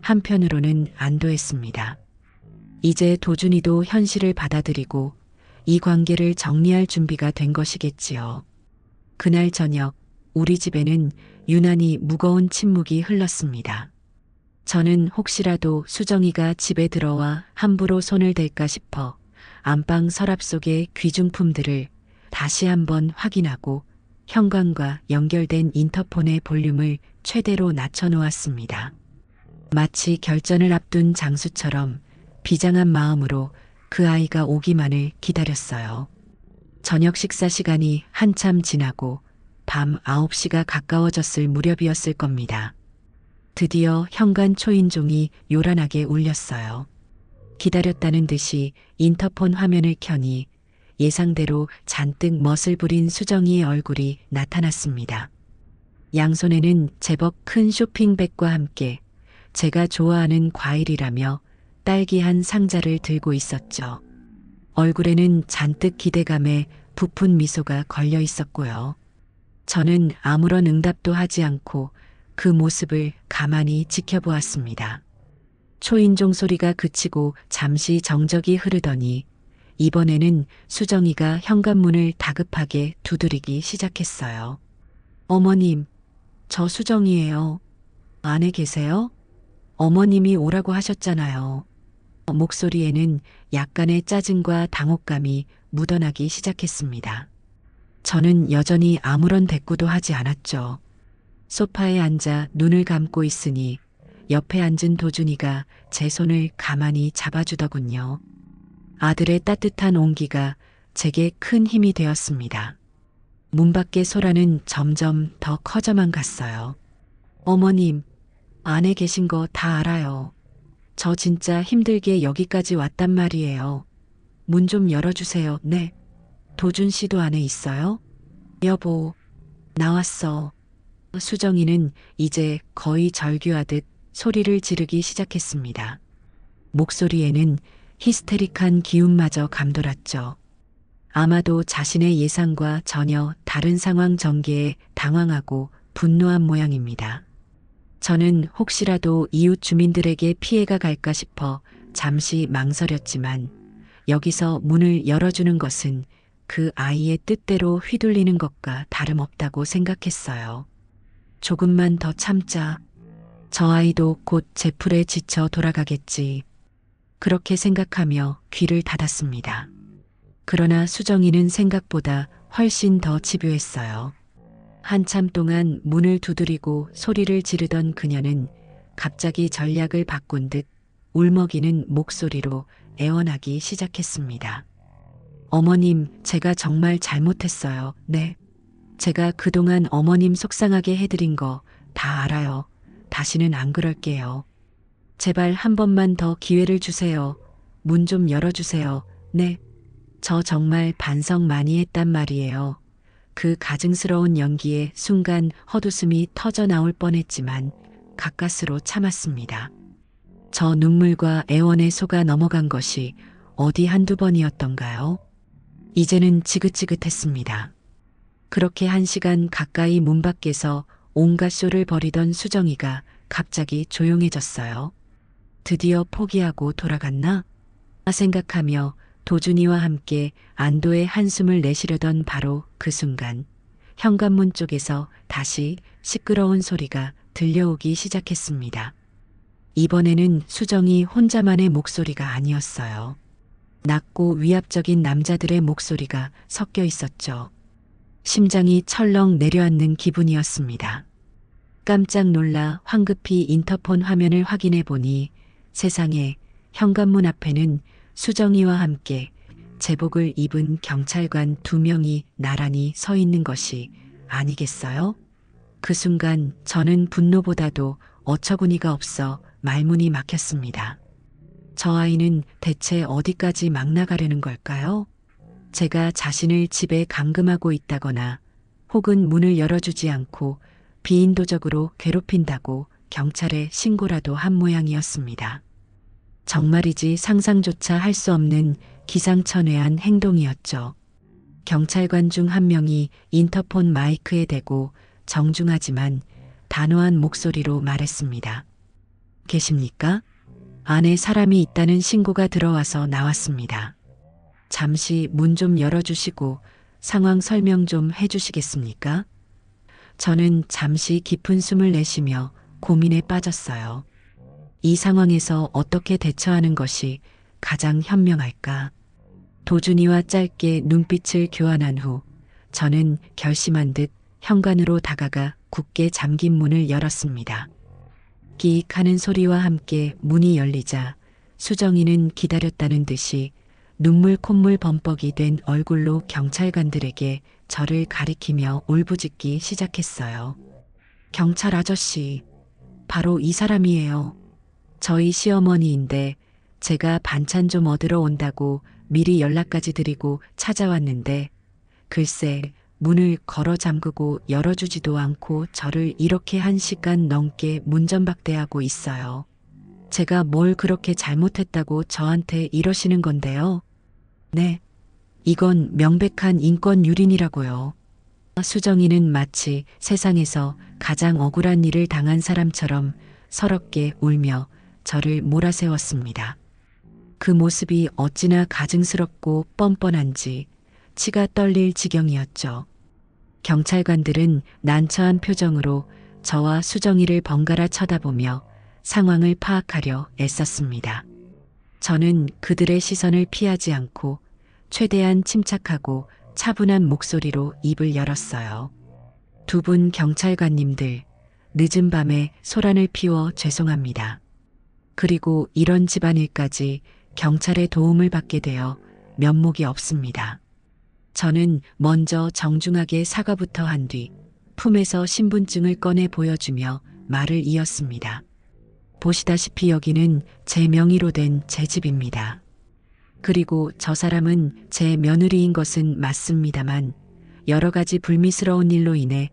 한편으로는 안도했습니다. 이제 도준이도 현실을 받아들이고 이 관계를 정리할 준비가 된 것이겠지요. 그날 저녁 우리 집에는 유난히 무거운 침묵이 흘렀습니다. 저는 혹시라도 수정이가 집에 들어와 함부로 손을 댈까 싶어 안방 서랍 속의 귀중품들을 다시 한번 확인하고 현관과 연결된 인터폰의 볼륨을 최대로 낮춰놓았습니다. 마치 결전을 앞둔 장수처럼 비장한 마음으로 그 아이가 오기만을 기다렸어요. 저녁 식사 시간이 한참 지나고 밤 9시가 가까워졌을 무렵이었을 겁니다. 드디어 현관 초인종이 요란하게 울렸어요. 기다렸다는 듯이 인터폰 화면을 켜니 예상대로 잔뜩 멋을 부린 수정이의 얼굴이 나타났습니다. 양손에는 제법 큰 쇼핑백과 함께 제가 좋아하는 과일이라며 딸기 한 상자를 들고 있었죠. 얼굴에는 잔뜩 기대감에 부푼 미소가 걸려 있었고요. 저는 아무런 응답도 하지 않고 그 모습을 가만히 지켜보았습니다. 초인종 소리가 그치고 잠시 정적이 흐르더니 이번에는 수정이가 현관문을 다급하게 두드리기 시작했어요. 어머님, 저 수정이에요. 안에 계세요? 어머님이 오라고 하셨잖아요. 목소리에는 약간의 짜증과 당혹감이 묻어나기 시작했습니다. 저는 여전히 아무런 대꾸도 하지 않았죠. 소파에 앉아 눈을 감고 있으니 옆에 앉은 도준이가 제 손을 가만히 잡아주더군요. 아들의 따뜻한 온기가 제게 큰 힘이 되었습니다. 문 밖의 소란은 점점 더 커져만 갔어요. 어머님, 안에 계신 거 다 알아요. 저 진짜 힘들게 여기까지 왔단 말이에요. 문 좀 열어주세요. 네. 도준 씨도 안에 있어요? 여보, 나왔어. 수정이는 이제 거의 절규하듯 소리를 지르기 시작했습니다. 목소리에는 히스테릭한 기운마저 감돌았죠. 아마도 자신의 예상과 전혀 다른 상황 전개에 당황하고 분노한 모양입니다. 저는 혹시라도 이웃 주민들에게 피해가 갈까 싶어 잠시 망설였지만 여기서 문을 열어주는 것은 그 아이의 뜻대로 휘둘리는 것과 다름없다고 생각했어요. 조금만 더 참자. 저 아이도 곧 제풀에 지쳐 돌아가겠지. 그렇게 생각하며 귀를 닫았습니다. 그러나 수정이는 생각보다 훨씬 더 집요했어요. 한참 동안 문을 두드리고 소리를 지르던 그녀는 갑자기 전략을 바꾼 듯 울먹이는 목소리로 애원하기 시작했습니다. 어머님, 제가 정말 잘못했어요. 네. 제가 그동안 어머님 속상하게 해드린 거 다 알아요. 다시는 안 그럴게요. 제발 한 번만 더 기회를 주세요. 문 좀 열어주세요. 네. 저 정말 반성 많이 했단 말이에요. 그 가증스러운 연기에 순간 헛웃음이 터져 나올 뻔했지만 가까스로 참았습니다. 저 눈물과 애원에 속아 넘어간 것이 어디 한두 번이었던가요? 이제는 지긋지긋했습니다. 그렇게 1시간 가까이 문 밖에서 온갖 쇼를 벌이던 수정이가 갑자기 조용해졌어요. 드디어 포기하고 돌아갔나? 생각하며 도준이와 함께 안도의 한숨을 내쉬려던 바로 그 순간 현관문 쪽에서 다시 시끄러운 소리가 들려오기 시작했습니다. 이번에는 수정이 혼자만의 목소리가 아니었어요. 낮고 위압적인 남자들의 목소리가 섞여 있었죠. 심장이 철렁 내려앉는 기분이었습니다. 깜짝 놀라 황급히 인터폰 화면을 확인해 보니 세상에 현관문 앞에는 수정이와 함께 제복을 입은 경찰관 2명이 나란히 서 있는 것이 아니겠어요? 그 순간 저는 분노보다도 어처구니가 없어 말문이 막혔습니다. 저 아이는 대체 어디까지 막 나가려는 걸까요? 제가 자신을 집에 감금하고 있다거나 혹은 문을 열어주지 않고 비인도적으로 괴롭힌다고 경찰에 신고라도 한 모양이었습니다. 정말이지 상상조차 할 수 없는 기상천외한 행동이었죠. 경찰관 중 한 명이 인터폰 마이크에 대고 정중하지만 단호한 목소리로 말했습니다. 계십니까? 안에 사람이 있다는 신고가 들어와서 나왔습니다. 잠시 문 좀 열어주시고 상황 설명 좀 해주시겠습니까? 저는 잠시 깊은 숨을 내쉬며 고민에 빠졌어요. 이 상황에서 어떻게 대처하는 것이 가장 현명할까? 도준이와 짧게 눈빛을 교환한 후 저는 결심한 듯 현관으로 다가가 굳게 잠긴 문을 열었습니다. 끼익 하는 소리와 함께 문이 열리자 수정이는 기다렸다는 듯이 눈물 콧물 범벅이 된 얼굴로 경찰관들에게 저를 가리키며 울부짖기 시작했어요. 경찰 아저씨, 바로 이 사람이에요. 저희 시어머니인데 제가 반찬 좀 얻으러 온다고 미리 연락까지 드리고 찾아왔는데 글쎄 문을 걸어 잠그고 열어주지도 않고 저를 이렇게 1시간 넘게 문전박대하고 있어요. 제가 뭘 그렇게 잘못했다고 저한테 이러시는 건데요. 네, 이건 명백한 인권 유린이라고요. 수정이는 마치 세상에서 가장 억울한 일을 당한 사람처럼 서럽게 울며 저를 몰아세웠습니다. 그 모습이 어찌나 가증스럽고 뻔뻔한지 치가 떨릴 지경이었죠. 경찰관들은 난처한 표정으로 저와 수정이를 번갈아 쳐다보며 상황을 파악하려 애썼습니다. 저는 그들의 시선을 피하지 않고 최대한 침착하고 차분한 목소리로 입을 열었어요. 2분 경찰관님들, 늦은 밤에 소란을 피워 죄송합니다. 그리고 이런 집안일까지 경찰의 도움을 받게 되어 면목이 없습니다. 저는 먼저 정중하게 사과부터 한 뒤 품에서 신분증을 꺼내 보여주며 말을 이었습니다. 보시다시피 여기는 제 명의로 된 제 집입니다. 그리고 저 사람은 제 며느리인 것은 맞습니다만 여러 가지 불미스러운 일로 인해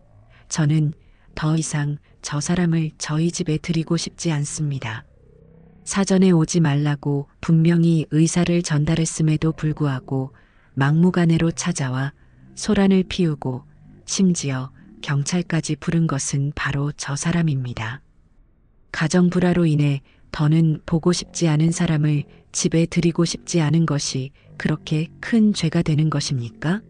저는 더 이상 저 사람을 저희 집에 들이고 싶지 않습니다. 사전에 오지 말라고 분명히 의사를 전달했음에도 불구하고 막무가내로 찾아와 소란을 피우고 심지어 경찰까지 부른 것은 바로 저 사람입니다. 가정 불화로 인해 더는 보고 싶지 않은 사람을 집에 들이고 싶지 않은 것이 그렇게 큰 죄가 되는 것입니까?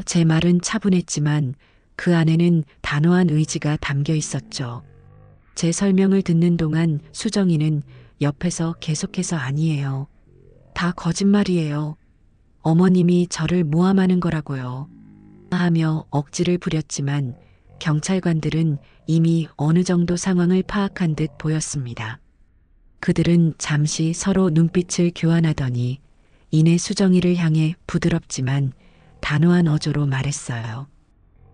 제 말은 차분했지만 그 안에는 단호한 의지가 담겨 있었죠. 제 설명을 듣는 동안 수정이는 옆에서 계속해서 아니에요. 다 거짓말이에요. 어머님이 저를 모함하는 거라고요. 하며 억지를 부렸지만 경찰관들은 이미 어느 정도 상황을 파악한 듯 보였습니다. 그들은 잠시 서로 눈빛을 교환하더니 이내 수정이를 향해 부드럽지만 단호한 어조로 말했어요.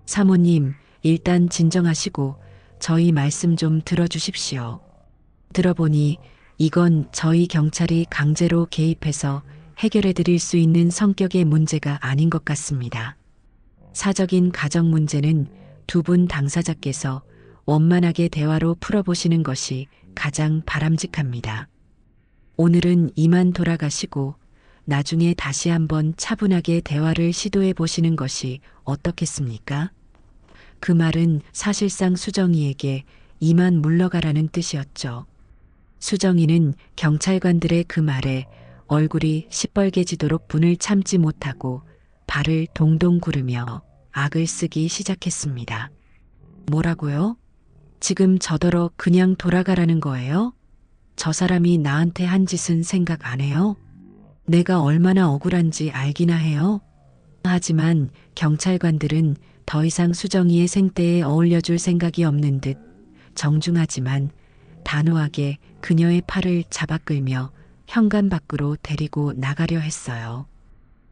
사모님, 일단 진정하시고 저희 말씀 좀 들어주십시오. 들어보니 이건 저희 경찰이 강제로 개입해서 해결해 드릴 수 있는 성격의 문제가 아닌 것 같습니다. 사적인 가정 문제는 두 분 당사자께서 원만하게 대화로 풀어보시는 것이 가장 바람직합니다. 오늘은 이만 돌아가시고 나중에 다시 한번 차분하게 대화를 시도해 보시는 것이 어떻겠습니까? 그 말은 사실상 수정이에게 이만 물러가라는 뜻이었죠. 수정이는 경찰관들의 그 말에 얼굴이 시뻘개지도록 분을 참지 못하고 발을 동동 구르며 악을 쓰기 시작했습니다. 뭐라고요? 지금 저더러 그냥 돌아가라는 거예요? 저 사람이 나한테 한 짓은 생각 안 해요? 내가 얼마나 억울한지 알기나 해요? 하지만 경찰관들은 더 이상 수정이의 생떼에 어울려줄 생각이 없는 듯 정중하지만 단호하게 그녀의 팔을 잡아 끌며 현관 밖으로 데리고 나가려 했어요.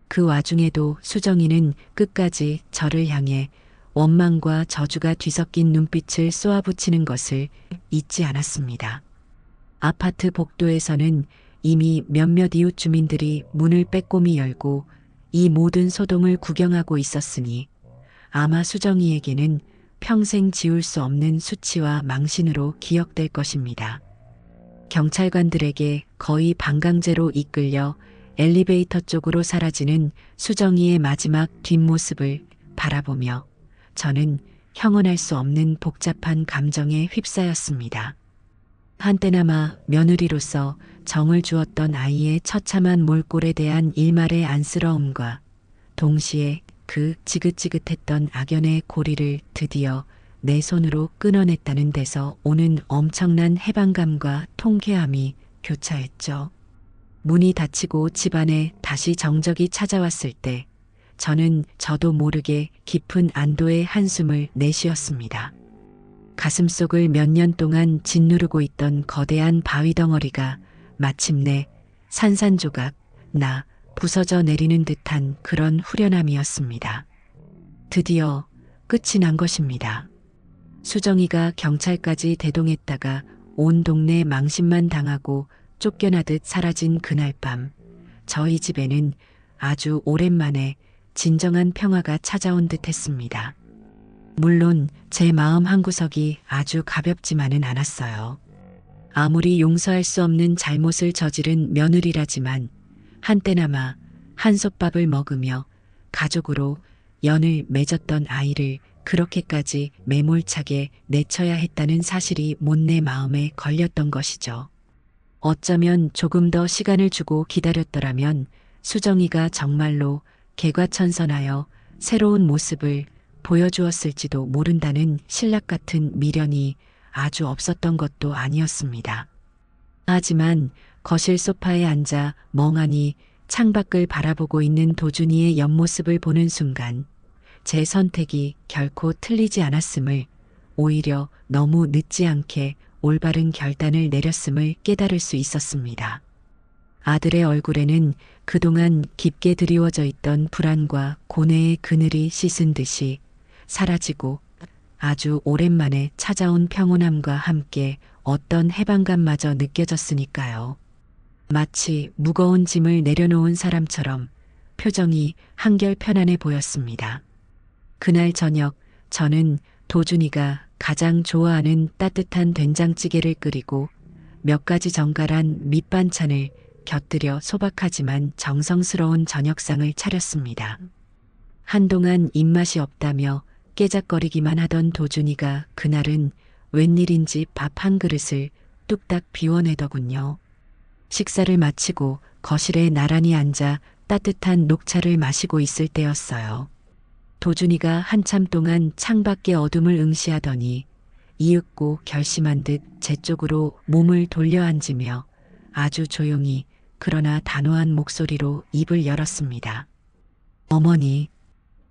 그 와중에도 수정이는 끝까지 저를 향해 원망과 저주가 뒤섞인 눈빛을 쏘아붙이는 것을 잊지 않았습니다. 아파트 복도에서는 이미 몇몇 이웃 주민들이 문을 빼꼼히 열고 이 모든 소동을 구경하고 있었으니 아마 수정이에게는 평생 지울 수 없는 수치와 망신으로 기억될 것입니다. 경찰관들에게 거의 반강제로 이끌려 엘리베이터 쪽으로 사라지는 수정이의 마지막 뒷모습을 바라보며 저는 형언할 수 없는 복잡한 감정에 휩싸였습니다. 한때나마 며느리로서 정을 주었던 아이의 처참한 몰골에 대한 일말의 안쓰러움과 동시에 그 지긋지긋했던 악연의 고리를 드디어 내 손으로 끊어냈다는 데서 오는 엄청난 해방감과 통쾌함이 교차했죠. 문이 닫히고 집안에 다시 정적이 찾아왔을 때 저는 저도 모르게 깊은 안도의 한숨을 내쉬었습니다. 가슴속을 몇 년 동안 짓누르고 있던 거대한 바위 덩어리가 마침내 산산조각 나 부서져 내리는 듯한 그런 후련함이었습니다. 드디어 끝이 난 것입니다. 수정이가 경찰까지 대동했다가 온 동네 망신만 당하고 쫓겨나듯 사라진 그날 밤, 저희 집에는 아주 오랜만에 진정한 평화가 찾아온 듯 했습니다. 물론 제 마음 한구석이 아주 가볍지만은 않았어요. 아무리 용서할 수 없는 잘못을 저지른 며느리라지만 한때나마 한솥밥을 먹으며 가족으로 연을 맺었던 아이를 그렇게까지 매몰차게 내쳐야 했다는 사실이 못내 마음에 걸렸던 것이죠. 어쩌면 조금 더 시간을 주고 기다렸더라면 수정이가 정말로 개과천선하여 새로운 모습을 보여주었을지도 모른다는 신락 같은 미련이 아주 없었던 것도 아니었습니다. 하지만 거실 소파에 앉아 멍하니 창밖을 바라보고 있는 도준이의 옆모습을 보는 순간 제 선택이 결코 틀리지 않았음을, 오히려 너무 늦지 않게 올바른 결단을 내렸음을 깨달을 수 있었습니다. 아들의 얼굴에는 그동안 깊게 드리워져 있던 불안과 고뇌의 그늘이 씻은 듯이 사라지고 아주 오랜만에 찾아온 평온함과 함께 어떤 해방감마저 느껴졌으니까요. 마치 무거운 짐을 내려놓은 사람처럼 표정이 한결 편안해 보였습니다. 그날 저녁 저는 도준이가 가장 좋아하는 따뜻한 된장찌개를 끓이고 몇 가지 정갈한 밑반찬을 곁들여 소박하지만 정성스러운 저녁상을 차렸습니다. 한동안 입맛이 없다며 깨작거리기만 하던 도준이가 그날은 웬일인지 밥 한 그릇을 뚝딱 비워내더군요. 식사를 마치고 거실에 나란히 앉아 따뜻한 녹차를 마시고 있을 때였어요. 도준이가 한참 동안 창밖의 어둠을 응시하더니 이윽고 결심한 듯 제 쪽으로 몸을 돌려 앉으며 아주 조용히 그러나 단호한 목소리로 입을 열었습니다. 어머니.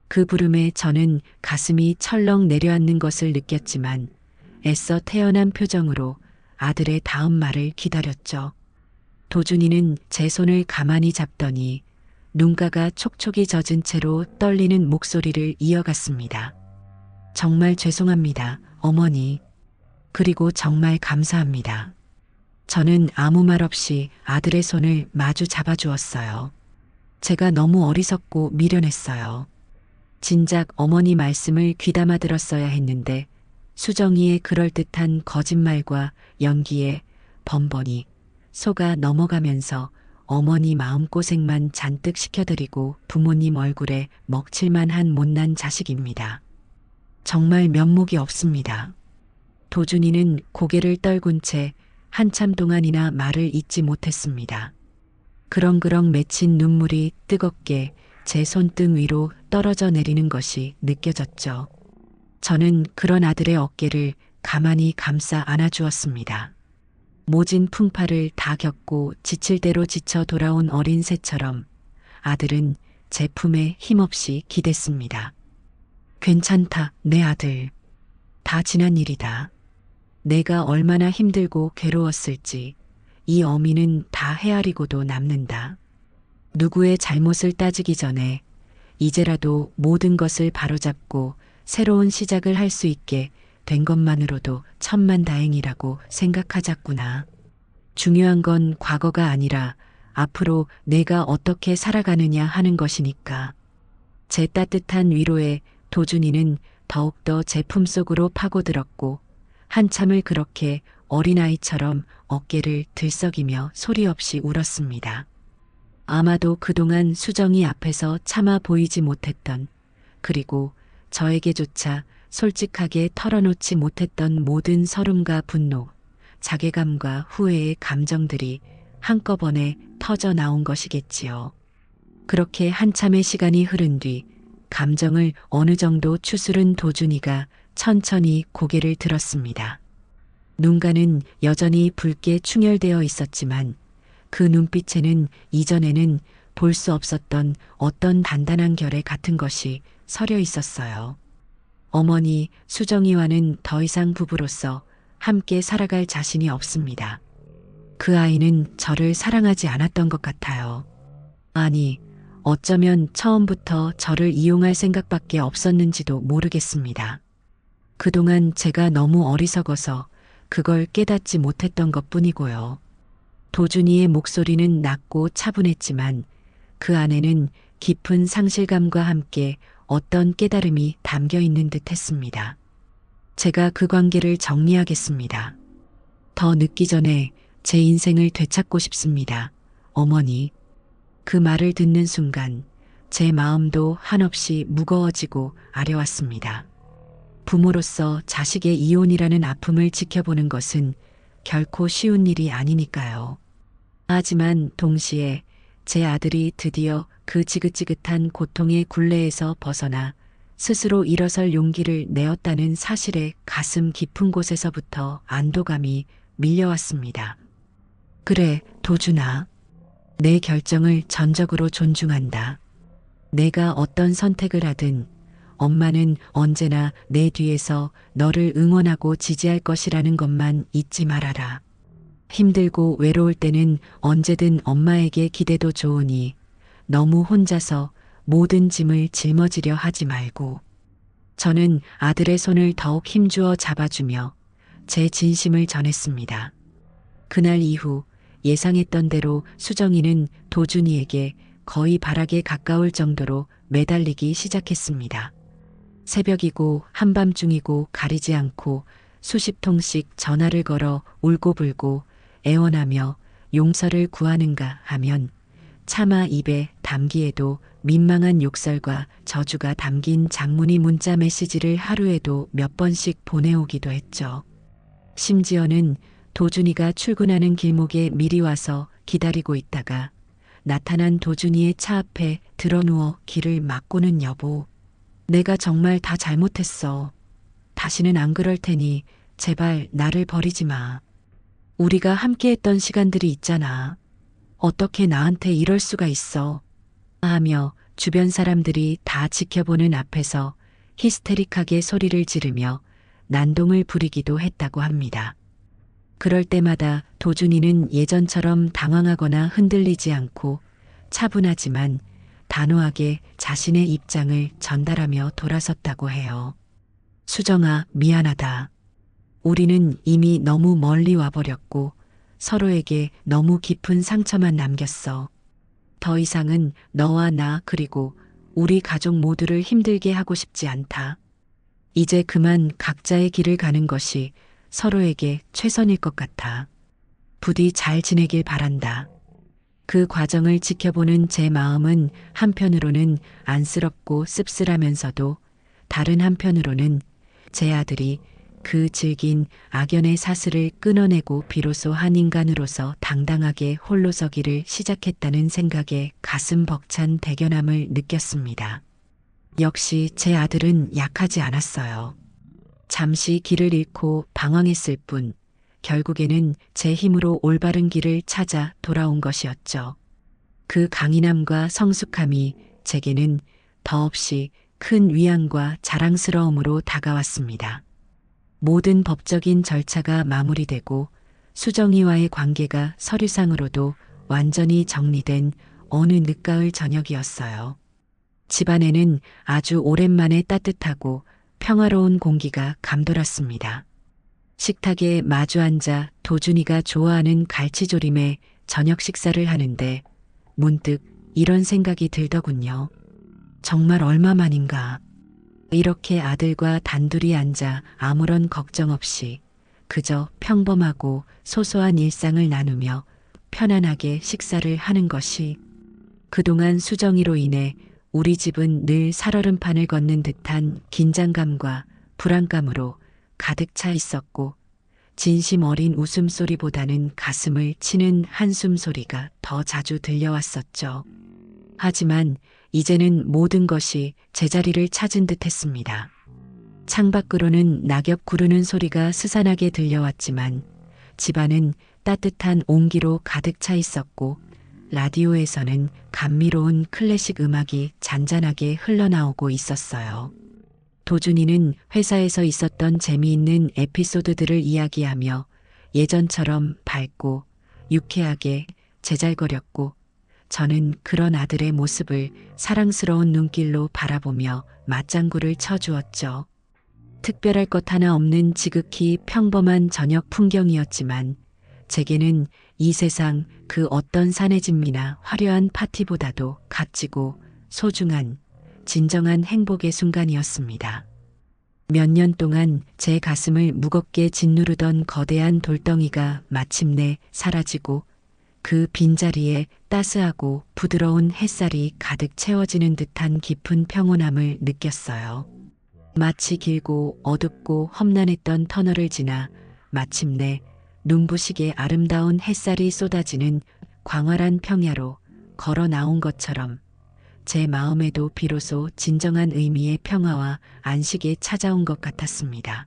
그 부름에 저는 가슴이 철렁 내려앉는 것을 느꼈지만 애써 태연한 표정으로 아들의 다음 말을 기다렸죠. 도준이는 제 손을 가만히 잡더니 눈가가 촉촉이 젖은 채로 떨리는 목소리를 이어갔습니다. 정말 죄송합니다, 어머니. 그리고 정말 감사합니다. 저는 아무 말 없이 아들의 손을 마주 잡아주었어요. 제가 너무 어리석고 미련했어요. 진작 어머니 말씀을 귀담아 들었어야 했는데 수정이의 그럴듯한 거짓말과 연기에 번번이 속아 넘어가면서 어머니 마음고생만 잔뜩 시켜드리고 부모님 얼굴에 먹칠만 한 못난 자식입니다. 정말 면목이 없습니다. 도준이는 고개를 떨군 채 한참 동안이나 말을 잇지 못했습니다. 그렁그렁 맺힌 눈물이 뜨겁게 제 손등 위로 떨어져 내리는 것이 느껴졌죠. 저는 그런 아들의 어깨를 가만히 감싸 안아주었습니다. 모진 풍파를 다 겪고 지칠 대로 지쳐 돌아온 어린 새처럼 아들은 제 품에 힘없이 기댔습니다. 괜찮다, 내 아들. 다 지난 일이다. 내가 얼마나 힘들고 괴로웠을지 이 어미는 다 헤아리고도 남는다. 누구의 잘못을 따지기 전에 이제라도 모든 것을 바로잡고 새로운 시작을 할 수 있게 된 것만으로도 천만다행이라고 생각하자꾸나. 중요한 건 과거가 아니라 앞으로 내가 어떻게 살아가느냐 하는 것이니까. 제 따뜻한 위로에 도준이는 더욱더 제 품속으로 파고들었고 한참을 그렇게 어린아이처럼 어깨를 들썩이며 소리 없이 울었습니다. 아마도 그동안 수정이 앞에서 참아 보이지 못했던, 그리고 저에게조차 솔직하게 털어놓지 못했던 모든 서름과 분노, 자괴감과 후회의 감정들이 한꺼번에 터져 나온 것이겠지요. 그렇게 한참의 시간이 흐른 뒤 감정을 어느 정도 추스른 도준이가 천천히 고개를 들었습니다. 눈가는 여전히 붉게 충혈되어 있었지만 그 눈빛에는 이전에는 볼 수 없었던 어떤 단단한 결의 같은 것이 서려 있었어요. 어머니, 수정이와는 더 이상 부부로서 함께 살아갈 자신이 없습니다. 그 아이는 저를 사랑하지 않았던 것 같아요. 아니, 어쩌면 처음부터 저를 이용할 생각밖에 없었는지도 모르겠습니다. 그동안 제가 너무 어리석어서 그걸 깨닫지 못했던 것뿐이고요. 도준이의 목소리는 낮고 차분했지만 그 안에는 깊은 상실감과 함께 어떤 깨달음이 담겨 있는 듯 했습니다. 제가 그 관계를 정리하겠습니다. 더 늦기 전에 제 인생을 되찾고 싶습니다. 어머니. 그 말을 듣는 순간 제 마음도 한없이 무거워지고 아려왔습니다. 부모로서 자식의 이혼이라는 아픔을 지켜보는 것은 결코 쉬운 일이 아니니까요. 하지만 동시에 제 아들이 드디어 그 지긋지긋한 고통의 굴레에서 벗어나 스스로 일어설 용기를 내었다는 사실에 가슴 깊은 곳에서부터 안도감이 밀려왔습니다. 그래, 도준아. 내 결정을 전적으로 존중한다. 내가 어떤 선택을 하든 엄마는 언제나 내 뒤에서 너를 응원하고 지지할 것이라는 것만 잊지 말아라. 힘들고 외로울 때는 언제든 엄마에게 기대도 좋으니 너무 혼자서 모든 짐을 짊어지려 하지 말고. 저는 아들의 손을 더욱 힘주어 잡아주며 제 진심을 전했습니다. 그날 이후 예상했던 대로 수정이는 도준이에게 거의 바락에 가까울 정도로 매달리기 시작했습니다. 새벽이고 한밤중이고 가리지 않고 수십 통씩 전화를 걸어 울고불고 애원하며 용서를 구하는가 하면 차마 입에 담기에도 민망한 욕설과 저주가 담긴 장문의 문자 메시지를 하루에도 몇 번씩 보내오기도 했죠. 심지어는 도준이가 출근하는 길목에 미리 와서 기다리고 있다가 나타난 도준이의 차 앞에 드러누워 길을 막고는 여보, 내가 정말 다 잘못했어. 다시는 안 그럴 테니 제발 나를 버리지 마. 우리가 함께했던 시간들이 있잖아. 어떻게 나한테 이럴 수가 있어. 하며 주변 사람들이 다 지켜보는 앞에서 히스테릭하게 소리를 지르며 난동을 부리기도 했다고 합니다. 그럴 때마다 도준이는 예전처럼 당황하거나 흔들리지 않고 차분하지만 단호하게 자신의 입장을 전달하며 돌아섰다고 해요. 수정아, 미안하다. 우리는 이미 너무 멀리 와버렸고 서로에게 너무 깊은 상처만 남겼어. 더 이상은 너와 나 그리고 우리 가족 모두를 힘들게 하고 싶지 않다. 이제 그만 각자의 길을 가는 것이 서로에게 최선일 것 같아. 부디 잘 지내길 바란다. 그 과정을 지켜보는 제 마음은 한편으로는 안쓰럽고 씁쓸하면서도 다른 한편으로는 제 아들이 그 질긴 악연의 사슬을 끊어내고 비로소 한 인간으로서 당당하게 홀로 서기를 시작했다는 생각에 가슴 벅찬 대견함을 느꼈습니다. 역시 제 아들은 약하지 않았어요. 잠시 길을 잃고 방황했을 뿐 결국에는 제 힘으로 올바른 길을 찾아 돌아온 것이었죠. 그 강인함과 성숙함이 제게는 더없이 큰 위안과 자랑스러움으로 다가왔습니다. 모든 법적인 절차가 마무리되고 수정이와의 관계가 서류상으로도 완전히 정리된 어느 늦가을 저녁이었어요. 집안에는 아주 오랜만에 따뜻하고 평화로운 공기가 감돌았습니다. 식탁에 마주 앉아 도준이가 좋아하는 갈치조림에 저녁 식사를 하는데 문득 이런 생각이 들더군요. 정말 얼마만인가. 이렇게 아들과 단둘이 앉아 아무런 걱정 없이 그저 평범하고 소소한 일상을 나누며 편안하게 식사를 하는 것이. 그동안 수정이로 인해 우리 집은 늘 살얼음판을 걷는 듯한 긴장감과 불안감으로 가득 차 있었고 진심 어린 웃음소리보다는 가슴을 치는 한숨 소리가 더 자주 들려왔었죠. 하지만 이제는 모든 것이 제자리를 찾은 듯 했습니다. 창밖으로는 낙엽 구르는 소리가 스산하게 들려왔지만 집안은 따뜻한 온기로 가득 차 있었고 라디오에서는 감미로운 클래식 음악이 잔잔하게 흘러나오고 있었어요. 도준이는 회사에서 있었던 재미있는 에피소드들을 이야기하며 예전처럼 밝고 유쾌하게 제잘거렸고 저는 그런 아들의 모습을 사랑스러운 눈길로 바라보며 맞장구를 쳐주었죠. 특별할 것 하나 없는 지극히 평범한 저녁 풍경이었지만 제게는 이 세상 그 어떤 사내진미나 화려한 파티보다도 값지고 소중한 진정한 행복의 순간이었습니다. 몇 년 동안 제 가슴을 무겁게 짓누르던 거대한 돌덩이가 마침내 사라지고 그 빈자리에 따스하고 부드러운 햇살이 가득 채워지는 듯한 깊은 평온함을 느꼈어요. 마치 길고 어둡고 험난했던 터널을 지나 마침내 눈부시게 아름다운 햇살이 쏟아지는 광활한 평야로 걸어 나온 것처럼 제 마음에도 비로소 진정한 의미의 평화와 안식이 찾아온 것 같았습니다.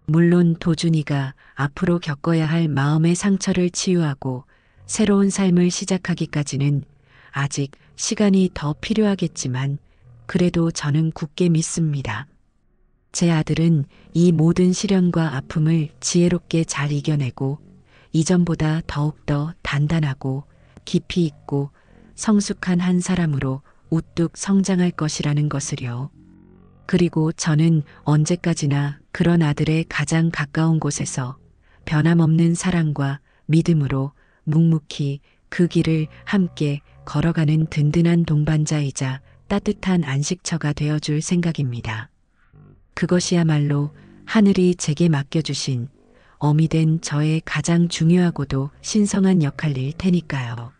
물론 도준이가 앞으로 겪어야 할 마음의 상처를 치유하고 새로운 삶을 시작하기까지는 아직 시간이 더 필요하겠지만 그래도 저는 굳게 믿습니다. 제 아들은 이 모든 시련과 아픔을 지혜롭게 잘 이겨내고 이전보다 더욱더 단단하고 깊이 있고 성숙한 한 사람으로 우뚝 성장할 것이라는 것을요. 그리고 저는 언제까지나 그런 아들의 가장 가까운 곳에서 변함없는 사랑과 믿음으로 묵묵히 그 길을 함께 걸어가는 든든한 동반자이자 따뜻한 안식처가 되어줄 생각입니다. 그것이야말로 하늘이 제게 맡겨주신 어미 된 저의 가장 중요하고도 신성한 역할일 테니까요.